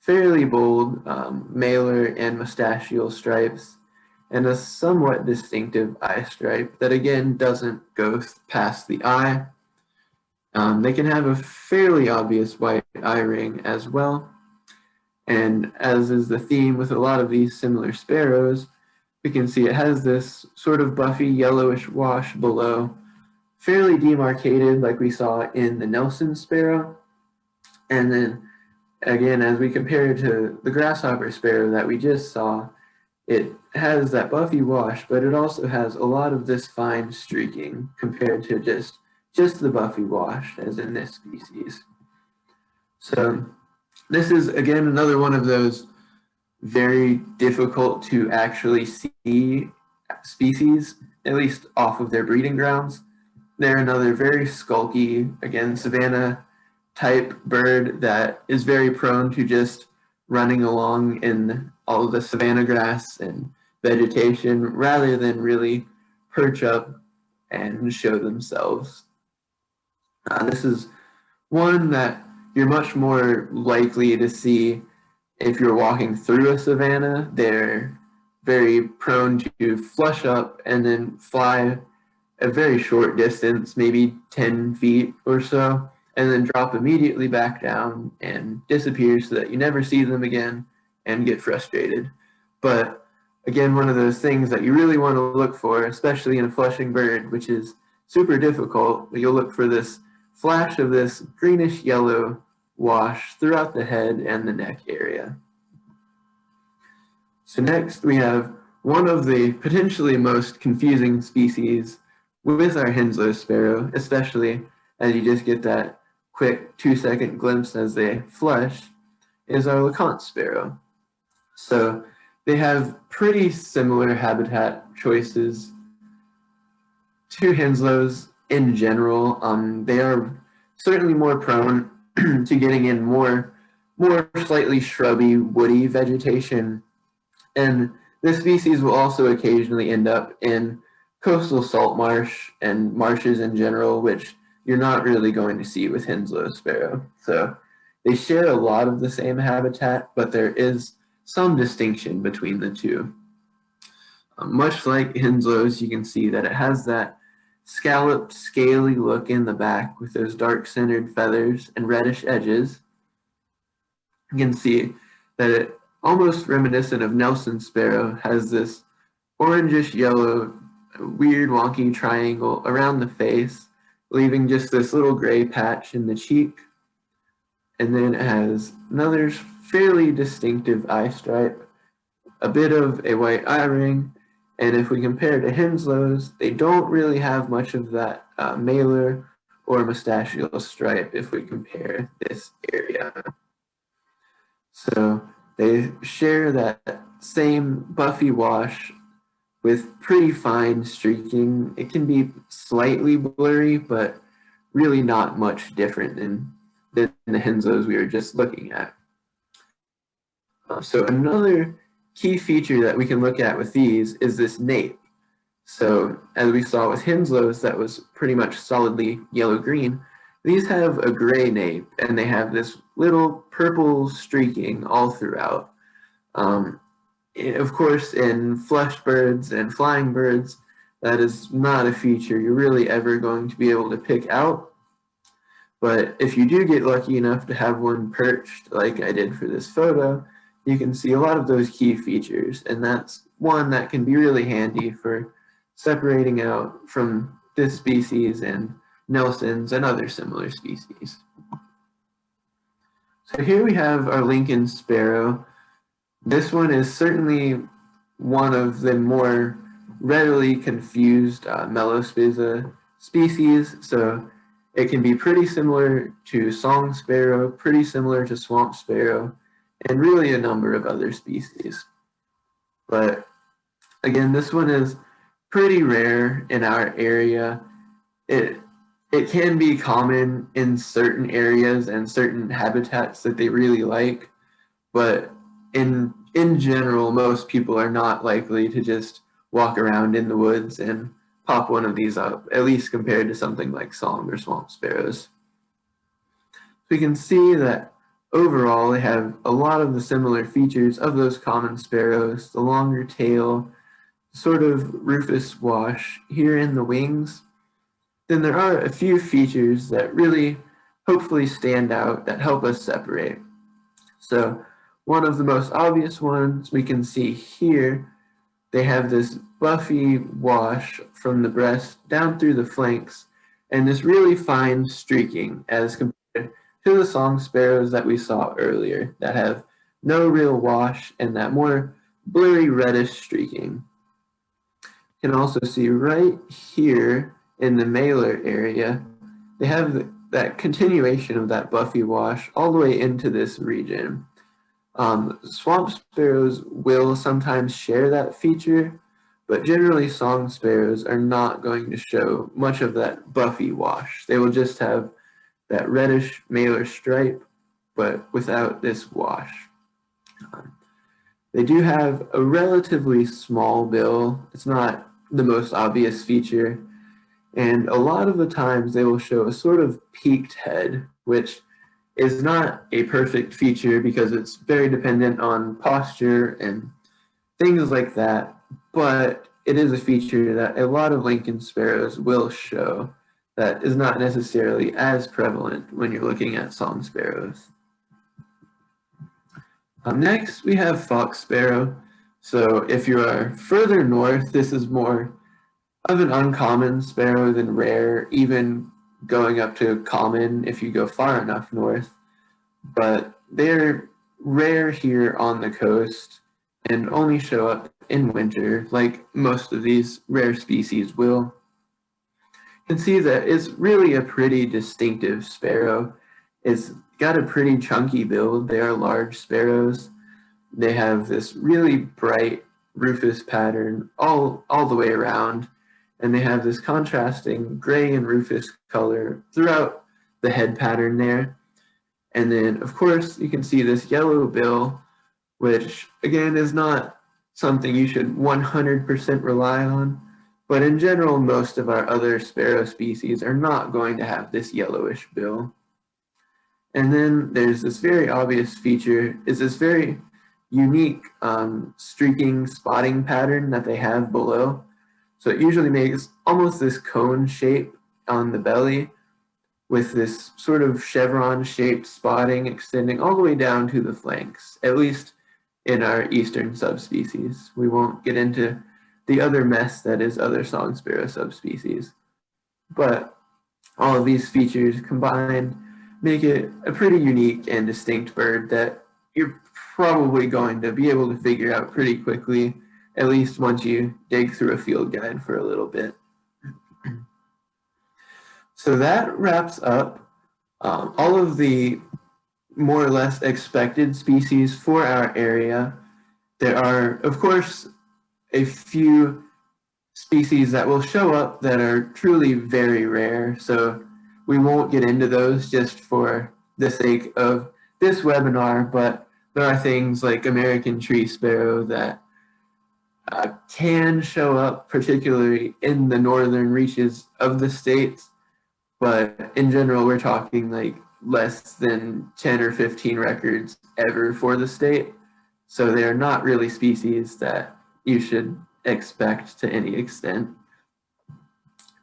Speaker 2: fairly bold malar and mustachial stripes and a somewhat distinctive eye stripe that again doesn't go past the eye. They can have a fairly obvious white eye ring as well. And as is the theme with a lot of these similar sparrows, we can see it has this sort of buffy yellowish wash below, fairly demarcated like we saw in the Nelson sparrow. And then again, as we compare it to the grasshopper sparrow that we just saw, it has that buffy wash, but it also has a lot of this fine streaking compared to just the buffy wash, as in this species. So this is, again, another one of those very difficult to actually see species, at least off of their breeding grounds. They're another very skulky, again, savanna type bird that is very prone to just running along in all of the savanna grass and vegetation rather than really perch up and show themselves. This is one that you're much more likely to see if you're walking through a savanna. They're very prone to flush up and then fly a very short distance, maybe 10 feet or so, and then drop immediately back down and disappear so that you never see them again and get frustrated. But again, one of those things that you really want to look for, especially in a flushing bird, which is super difficult, but you'll look for this flash of this greenish yellow wash throughout the head and the neck area. So next we have one of the potentially most confusing species with our Henslow's sparrow, especially as you just get that quick 2-second glimpse as they flush, is our LeConte sparrow. So they have pretty similar habitat choices to Henslow's in general. They are certainly more prone to getting in more slightly shrubby, woody vegetation. And this species will also occasionally end up in coastal salt marsh and marshes in general, which you're not really going to see with Henslow's sparrow. So they share a lot of the same habitat, but there is some distinction between the two. Much like Henslow's, you can see that it has that scalloped, scaly look in the back with those dark-centered feathers and reddish edges. You can see that it, almost reminiscent of Nelson sparrow, has this orangish yellow, weird wonky triangle around the face, leaving just this little gray patch in the cheek. And then it has another fairly distinctive eye stripe, a bit of a white eye ring, and if we compare to Henslow's, they don't really have much of that malar or mustachial stripe if we compare this area. So They share that same buffy wash with pretty fine streaking. It can be slightly blurry, but really not much different than the Henslows we were just looking at. So another key feature that we can look at with these is this nape. So as we saw with Henslows, that was pretty much solidly yellow-green. These have a gray nape, and they have this little purple streaking all throughout. Of course, in flush birds and flying birds, that is not a feature you're really ever going to be able to pick out. But if you do get lucky enough to have one perched, like I did for this photo, you can see a lot of those key features, and that's one that can be really handy for separating out from this species and Nelson's and other similar species. So here we have our Lincoln sparrow. This one is certainly one of the more readily confused Melospiza species, so it can be pretty similar to song sparrow, pretty similar to swamp sparrow, and really a number of other species. But again, this one is pretty rare in our area. It can be common in certain areas and certain habitats that they really like, but in general, most people are not likely to just walk around in the woods and pop one of these up, at least compared to something like song or swamp sparrows. We can see that overall they have a lot of the similar features of those common sparrows, the longer tail, sort of rufous wash here in the wings. Then there are a few features that really hopefully stand out that help us separate. So one of the most obvious ones we can see here, they have this buffy wash from the breast down through the flanks and this really fine streaking as compared to the song sparrows that we saw earlier that have no real wash and that more blurry reddish streaking. You can also see right here in the malar area, they have that continuation of that buffy wash all the way into this region. Swamp sparrows will sometimes share that feature, but generally song sparrows are not going to show much of that buffy wash. They will just have that reddish malar stripe, but without this wash. They do have a relatively small bill. It's not the most obvious feature, and a lot of the times they will show a sort of peaked head, which is not a perfect feature because it's very dependent on posture and things like that, but it is a feature that a lot of Lincoln sparrows will show that is not necessarily as prevalent when you're looking at song sparrows. Next, we have fox sparrow. So if you are further north, this is more of an uncommon sparrow than rare, even going up to common if you go far enough north. But they're rare here on the coast and only show up in winter, like most of these rare species will. You can see that it's really a pretty distinctive sparrow. It's got a pretty chunky build. They are large sparrows. They have this really bright rufous pattern all the way around, and they have this contrasting gray and rufus color throughout the head pattern there. And then, of course, you can see this yellow bill, which, again, is not something you should 100% rely on, but in general, most of our other sparrow species are not going to have this yellowish bill. And then there's this very obvious feature, is this very unique streaking spotting pattern that they have below. So it usually makes almost this cone shape on the belly with this sort of chevron-shaped spotting extending all the way down to the flanks, at least in our eastern subspecies. We won't get into the other mess that is other song sparrow subspecies. But all of these features combined make it a pretty unique and distinct bird that you're probably going to be able to figure out pretty quickly, at least once you dig through a field guide for a little bit. So that wraps up all of the more or less expected species for our area. There are, of course, a few species that will show up that are truly very rare, so we won't get into those just for the sake of this webinar, but there are things like American tree sparrow that can show up, particularly in the northern reaches of the states, but in general, we're talking like less than 10 or 15 records ever for the state. So they are not really species that you should expect to any extent.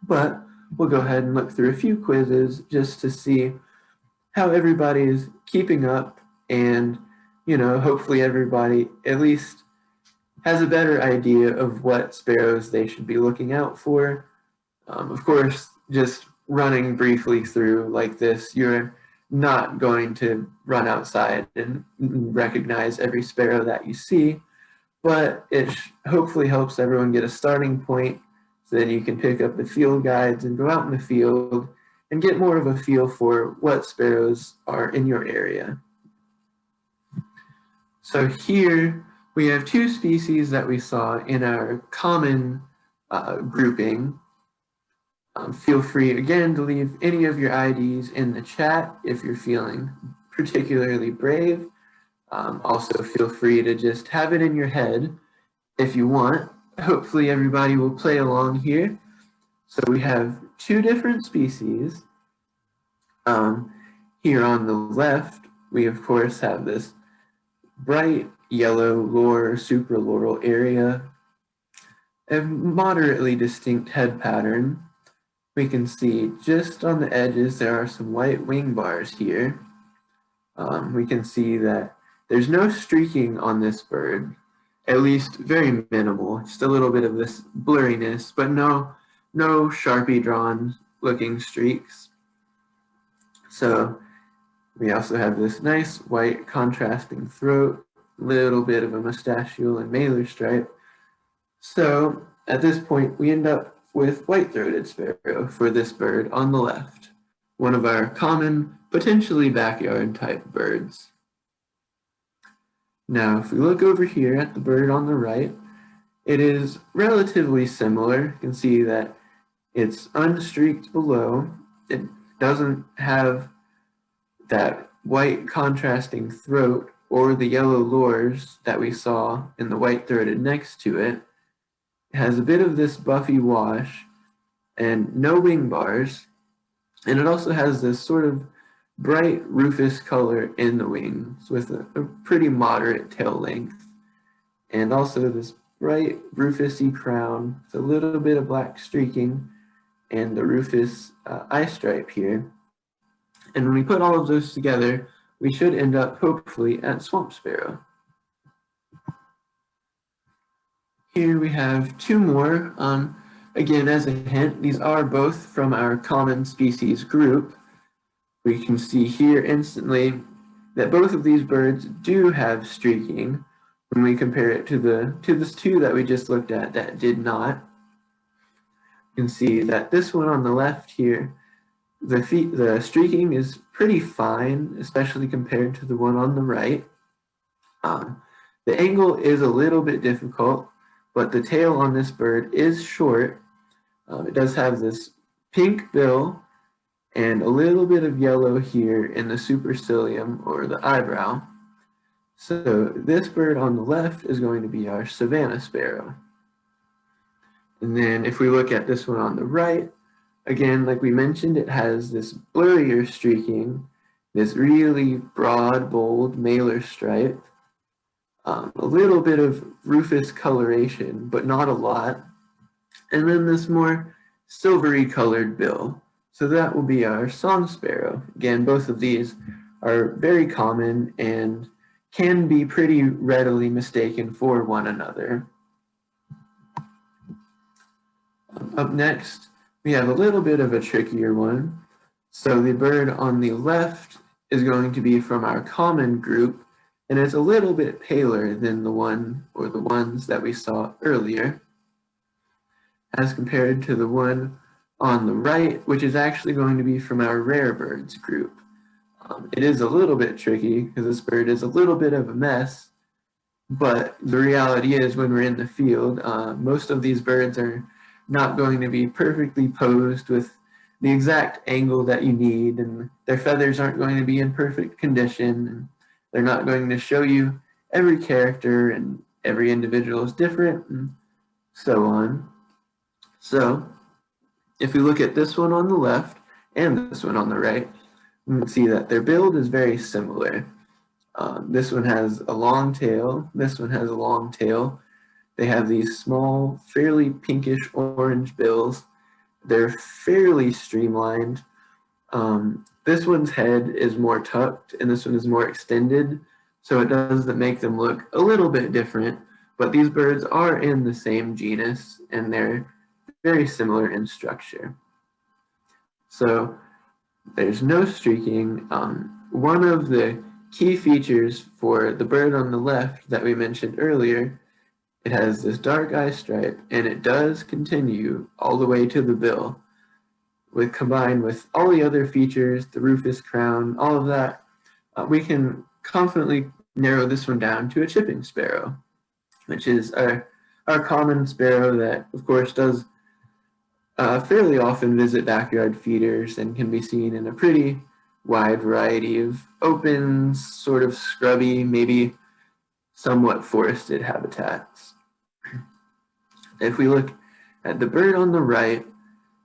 Speaker 2: But we'll go ahead and look through a few quizzes just to see how everybody is keeping up, and, you know, hopefully everybody at least has a better idea of what sparrows they should be looking out for. Of course, just running briefly through like this, you're not going to run outside and recognize every sparrow that you see, but it hopefully helps everyone get a starting point, so then you can pick up the field guides and go out in the field and get more of a feel for what sparrows are in your area. So here we have two species that we saw in our common grouping. Feel free again to leave any of your IDs in the chat if you're feeling particularly brave. Also feel free to just have it in your head if you want. Hopefully everybody will play along here. So we have two different species. Here on the left, we of course have this bright yellow lower supraloral area, a moderately distinct head pattern. We can see just on the edges there are some white wing bars here. We can see that there's no streaking on this bird, at least very minimal, just a little bit of this blurriness, but no Sharpie drawn looking streaks. So we also have this nice white contrasting throat, little bit of a mustachiola and malar stripe. So at this point we end up with white-throated sparrow for this bird on the left, one of our common, potentially backyard type birds. Now, if we look over here at the bird on the right, it is relatively similar. You can see that it's unstreaked below. It doesn't have that white contrasting throat or the yellow lores that we saw in the white-throated next to it. It has a bit of this buffy wash and no wing bars, and it also has this sort of bright rufous color in the wings with a pretty moderate tail length, and also this bright rufusy crown with a little bit of black streaking and the rufous eye stripe here. And when we put all of those together, we should end up hopefully at swamp sparrow. Here we have two more. Again, as a hint, these are both from our common species group. We can see here instantly that both of these birds do have streaking when we compare it to the two that we just looked at that did not. You can see that this one on the left here, the streaking is pretty fine, especially compared to the one on the right. The angle is a little bit difficult, but the tail on this bird is short. It does have this pink bill and a little bit of yellow here in the supercilium or the eyebrow. So this bird on the left is going to be our savanna sparrow. And then if we look at this one on the right, again, like we mentioned, it has this blurrier streaking, this really broad, bold malar stripe, a little bit of rufous coloration, but not a lot, and then this more silvery colored bill. So that will be our song sparrow. Again, both of these are very common and can be pretty readily mistaken for one another. Up next, we have a little bit of a trickier one. So the bird on the left is going to be from our common group, and it's a little bit paler than the one or the ones that we saw earlier, as compared to the one on the right, which is actually going to be from our rare birds group. It is a little bit tricky because this bird is a little bit of a mess, but the reality is when we're in the field, most of these birds are not going to be perfectly posed with the exact angle that you need, and their feathers aren't going to be in perfect condition, and they're not going to show you every character, and every individual is different, and so on. So if we look at this one on the left and this one on the right, we can see that their build is very similar. This one has a long tail, this one has a long tail. They have these small, fairly pinkish orange bills. They're fairly streamlined. This one's head is more tucked and this one is more extended, so it does make them look a little bit different, but these birds are in the same genus and they're very similar in structure. So there's no streaking. One of the key features for the bird on the left that we mentioned earlier, it has this dark eye stripe and it does continue all the way to the bill. Combined with all the other features, the rufous crown, all of that, we can confidently narrow this one down to a chipping sparrow, which is our common sparrow that, of course, does fairly often visit backyard feeders and can be seen in a pretty wide variety of open, sort of scrubby, maybe somewhat forested habitats. If we look at the bird on the right,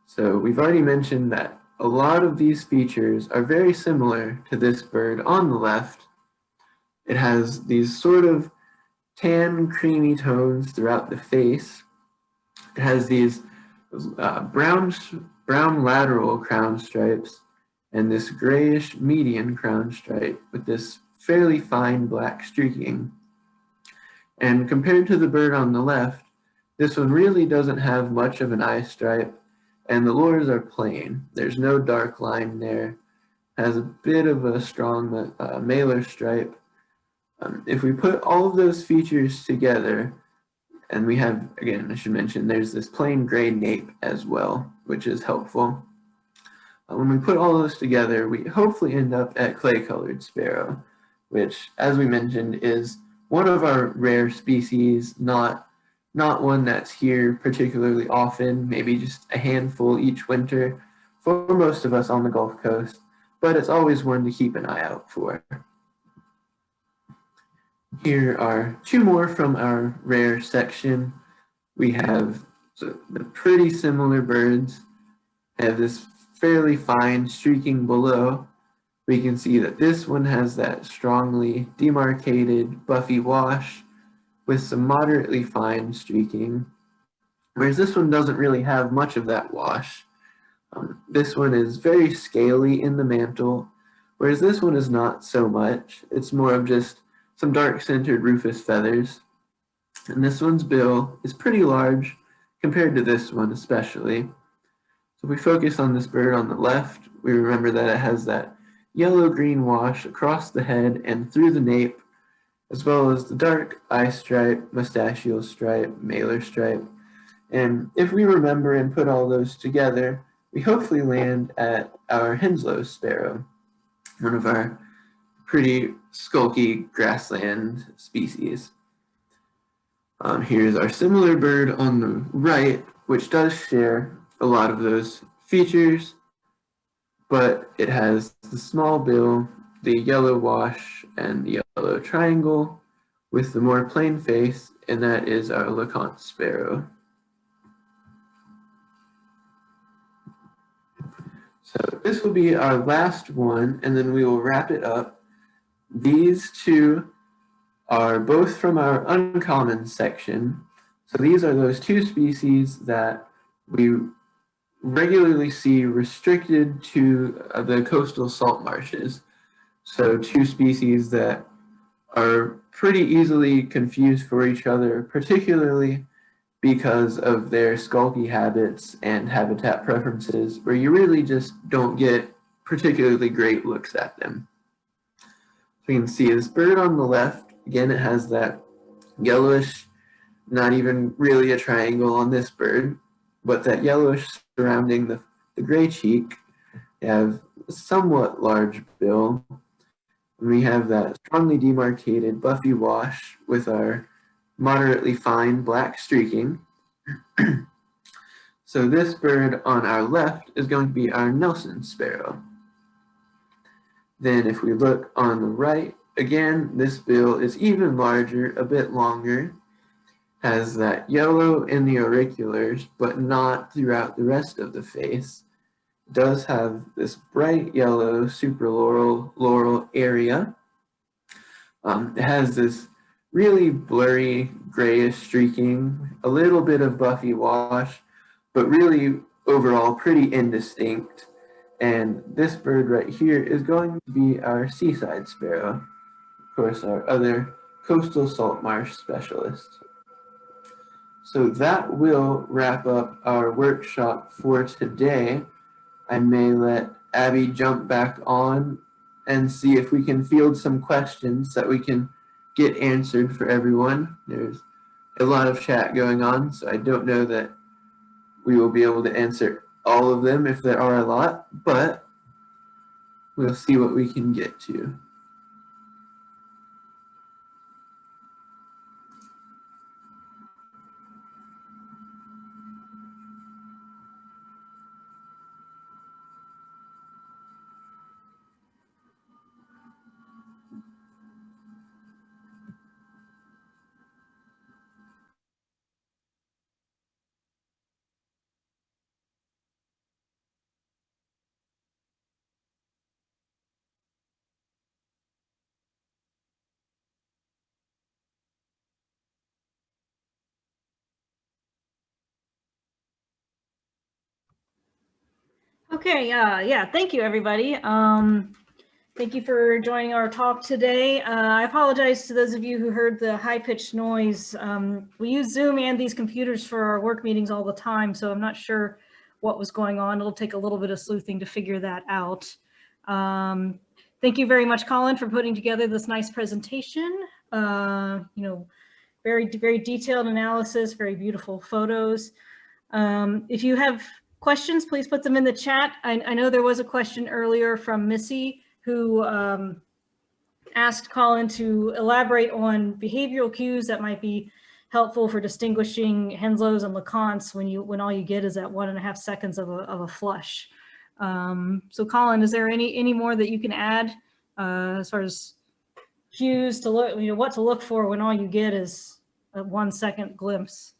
Speaker 2: so we've already mentioned that a lot of these features are very similar to this bird on the left. It has these sort of tan, creamy tones throughout the face. It has these brown lateral crown stripes and this grayish median crown stripe with this fairly fine black streaking. And compared to the bird on the left, this one really doesn't have much of an eye stripe, and the lores are plain. There's no dark line there. Has a bit of a strong malar stripe. If we put all of those features together, and we have, again, I should mention, there's this plain gray nape as well, which is helpful. When we put all those together, we hopefully end up at clay-colored sparrow, which, as we mentioned, is one of our rare species, not one that's here particularly often, maybe just a handful each winter for most of us on the Gulf Coast, but it's always one to keep an eye out for. Here are two more from our rare section. We have the pretty similar birds, have this fairly fine streaking below. We can see that this one has that strongly demarcated buffy wash with some moderately fine streaking, whereas this one doesn't really have much of that wash. This one is very scaly in the mantle, whereas this one is not so much. It's more of just some dark-centered rufous feathers. And this one's bill is pretty large compared to this one especially. So if we focus on this bird on the left, we remember that it has that yellow-green wash across the head and through the nape, as well as the dark eye stripe, mustachial stripe, malar stripe. And if we remember and put all those together, we hopefully land at our Henslow sparrow, one of our pretty skulky grassland species. Here's our similar bird on the right, which does share a lot of those features, but it has the small bill, the yellow wash, and the yellow triangle with the more plain face, and that is our LeConte sparrow. So this will be our last one, and then we will wrap it up. These two are both from our uncommon section. So these are those two species that we regularly see restricted to the coastal salt marshes. So two species that are pretty easily confused for each other, particularly because of their skulky habits and habitat preferences, where you really just don't get particularly great looks at them. So you can see this bird on the left, again, it has that yellowish, not even really a triangle on this bird, but that yellowish surrounding the gray cheek. You have somewhat large bill. And we have that strongly demarcated buffy wash with our moderately fine black streaking. So this bird on our left is going to be our Nelson sparrow. Then if we look on the right, again, this bill is even larger, a bit longer, has that yellow in the auriculars, but not throughout the rest of the face. It does have this bright yellow supraloral area. It has this really blurry grayish streaking, a little bit of buffy wash, but really overall pretty indistinct. And this bird right here is going to be our seaside sparrow, of course, our other coastal salt marsh specialist. So that will wrap up our workshop for today. I may let Abby jump back on and see if we can field some questions that we can get answered for everyone. There's a lot of chat going on, so I don't know that we will be able to answer all of them if there are a lot, but we'll see what we can get to.
Speaker 1: Okay, yeah, thank you, everybody. Thank you for joining our talk today. I apologize to those of you who heard the high-pitched noise. We use Zoom and these computers for our work meetings all the time, so I'm not sure what was going on. It'll take a little bit of sleuthing to figure that out. Thank you very much, Collin, for putting together this nice presentation. Very, very detailed analysis, very beautiful photos. If you have questions, please put them in the chat. I know there was a question earlier from Missy who asked Collin to elaborate on behavioral cues that might be helpful for distinguishing Henslow's and LeConte's when all you get is that 1.5 seconds of a flush. So Collin, is there any more that you can add as far as cues to look, what to look for when all you get is a 1 second glimpse?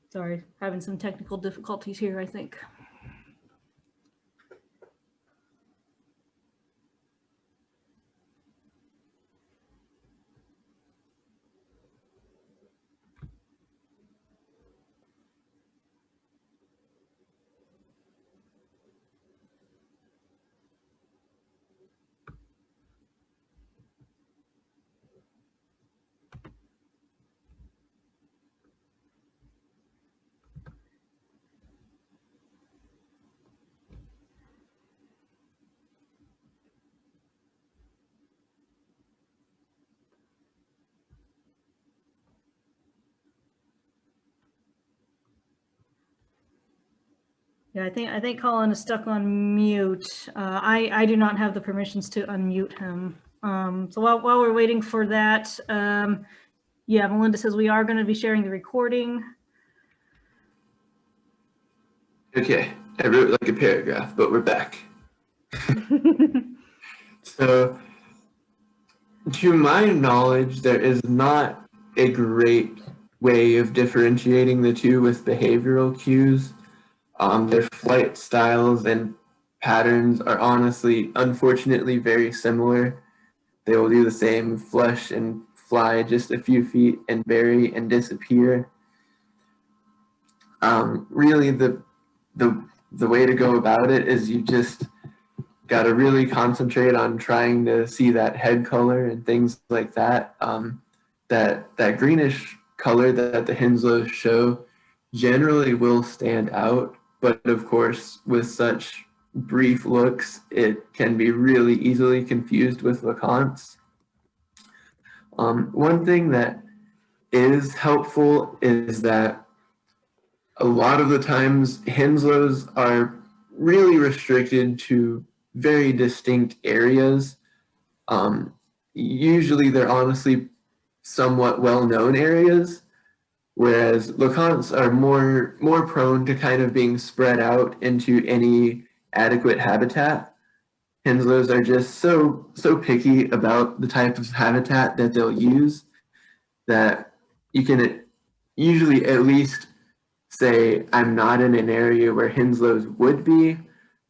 Speaker 1: Sorry, having some technical difficulties here, I think. Yeah, I think Collin is stuck on mute. I do not have the permissions to unmute him. So while we're waiting for that, yeah, Melinda says we are going to be sharing the recording.
Speaker 2: Okay, I wrote like a paragraph, but we're back. So, to my knowledge, there is not a great way of differentiating the two with behavioral cues. Their flight styles and patterns are honestly, unfortunately, very similar. They will do the same, flush and fly just a few feet and bury and disappear. really the way to go about it is you just got to really concentrate on trying to see that head color and things like that. That greenish color that the Henslows show generally will stand out, but of course, with such brief looks, it can be really easily confused with LeConte's. One thing that is helpful is that a lot of the times Henslows are really restricted to very distinct areas. Usually they're honestly somewhat well-known areas, whereas LeConte's are more prone to kind of being spread out into any adequate habitat. Henslows are just so picky about the type of habitat that they'll use that you can usually at least say, I'm not in an area where Henslows would be,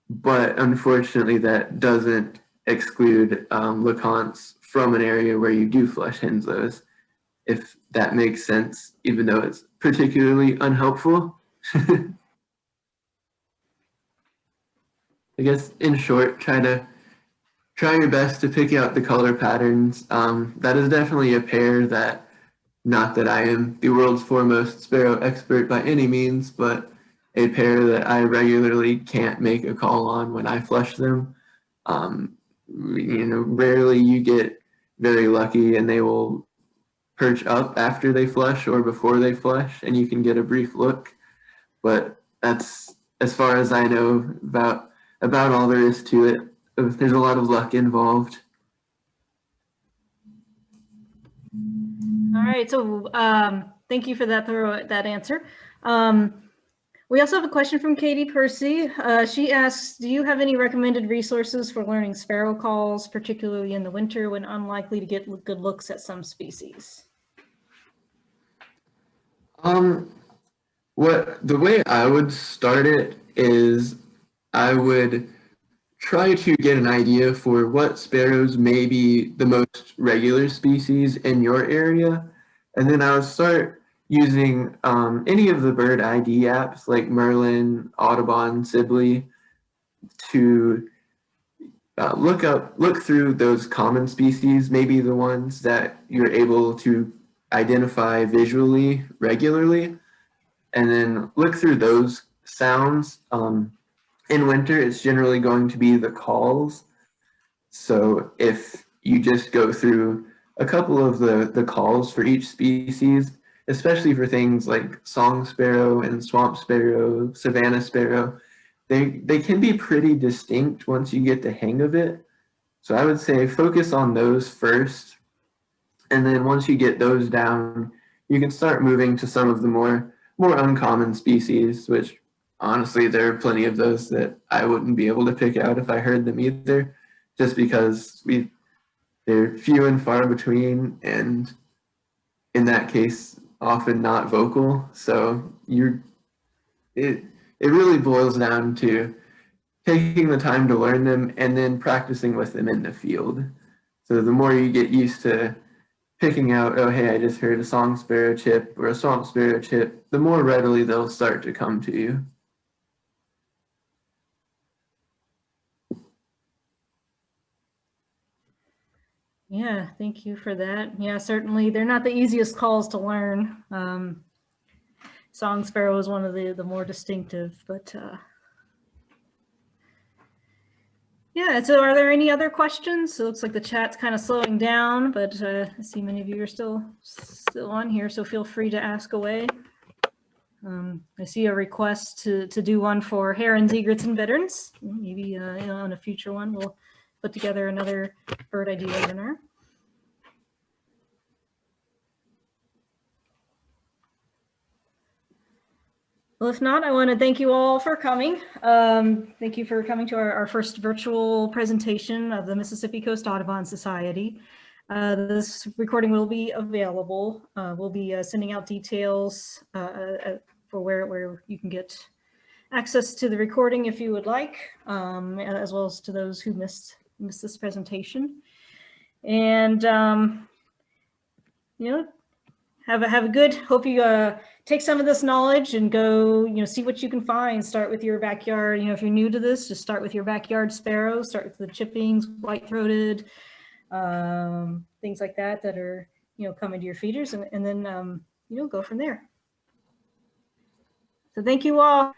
Speaker 2: but unfortunately that doesn't exclude LeConte's from an area where you do flush Henslows, if that makes sense, even though it's particularly unhelpful. I guess in short, try your best to pick out the color patterns. That is definitely a pair that, not that I am the world's foremost sparrow expert by any means, but a pair that I regularly can't make a call on when I flush them. Rarely you get very lucky and they will perch up after they flush or before they flush, and you can get a brief look. But that's as far as I know about all there is to it. There's a lot of luck involved.
Speaker 1: All right, so thank you for that answer. We also have a question from Katie Percy. She asks, do you have any recommended resources for learning sparrow calls, particularly in the winter when unlikely to get good looks at some species?
Speaker 2: The way I would start it is I would try to get an idea for what sparrows may be the most regular species in your area, and then I would start using any of the bird ID apps like Merlin, Audubon, Sibley to look through those common species, maybe the ones that you're able to identify visually regularly, and then look through those sounds. In winter, it's generally going to be the calls. So if you just go through a couple of the calls for each species, especially for things like song sparrow and swamp sparrow, savanna sparrow, they can be pretty distinct once you get the hang of it. So I would say focus on those first. And then once you get those down, you can start moving to some of the more uncommon species, which honestly, there are plenty of those that I wouldn't be able to pick out if I heard them either, just because they're few and far between, and in that case, often not vocal. So it really boils down to taking the time to learn them and then practicing with them in the field. So the more you get used to picking out, oh, hey, I just heard a song sparrow chip or a swamp sparrow chip, the more readily they'll start to come to you.
Speaker 1: Yeah, thank you for that. Yeah, certainly they're not the easiest calls to learn. Song sparrow is one of the more distinctive, but yeah, so are there any other questions? So it looks like the chat's kind of slowing down, but I see many of you are still on here, so feel free to ask away. I see a request to do one for herons, egrets, and veterans. Maybe on a future one, we'll put together another bird ID webinar. Well, if not, I want to thank you all for coming. Thank you for coming to our first virtual presentation of the Mississippi Coast Audubon Society. This recording will be available. We'll be sending out details for where you can get access to the recording if you would like, as well as to those who missed this presentation. And have a good, hope you take some of this knowledge and go, see what you can find. Start with your backyard. If you're new to this, just start with your backyard sparrows, start with the chippings, white-throated, things like that are, coming to your feeders, and then, go from there. So thank you all.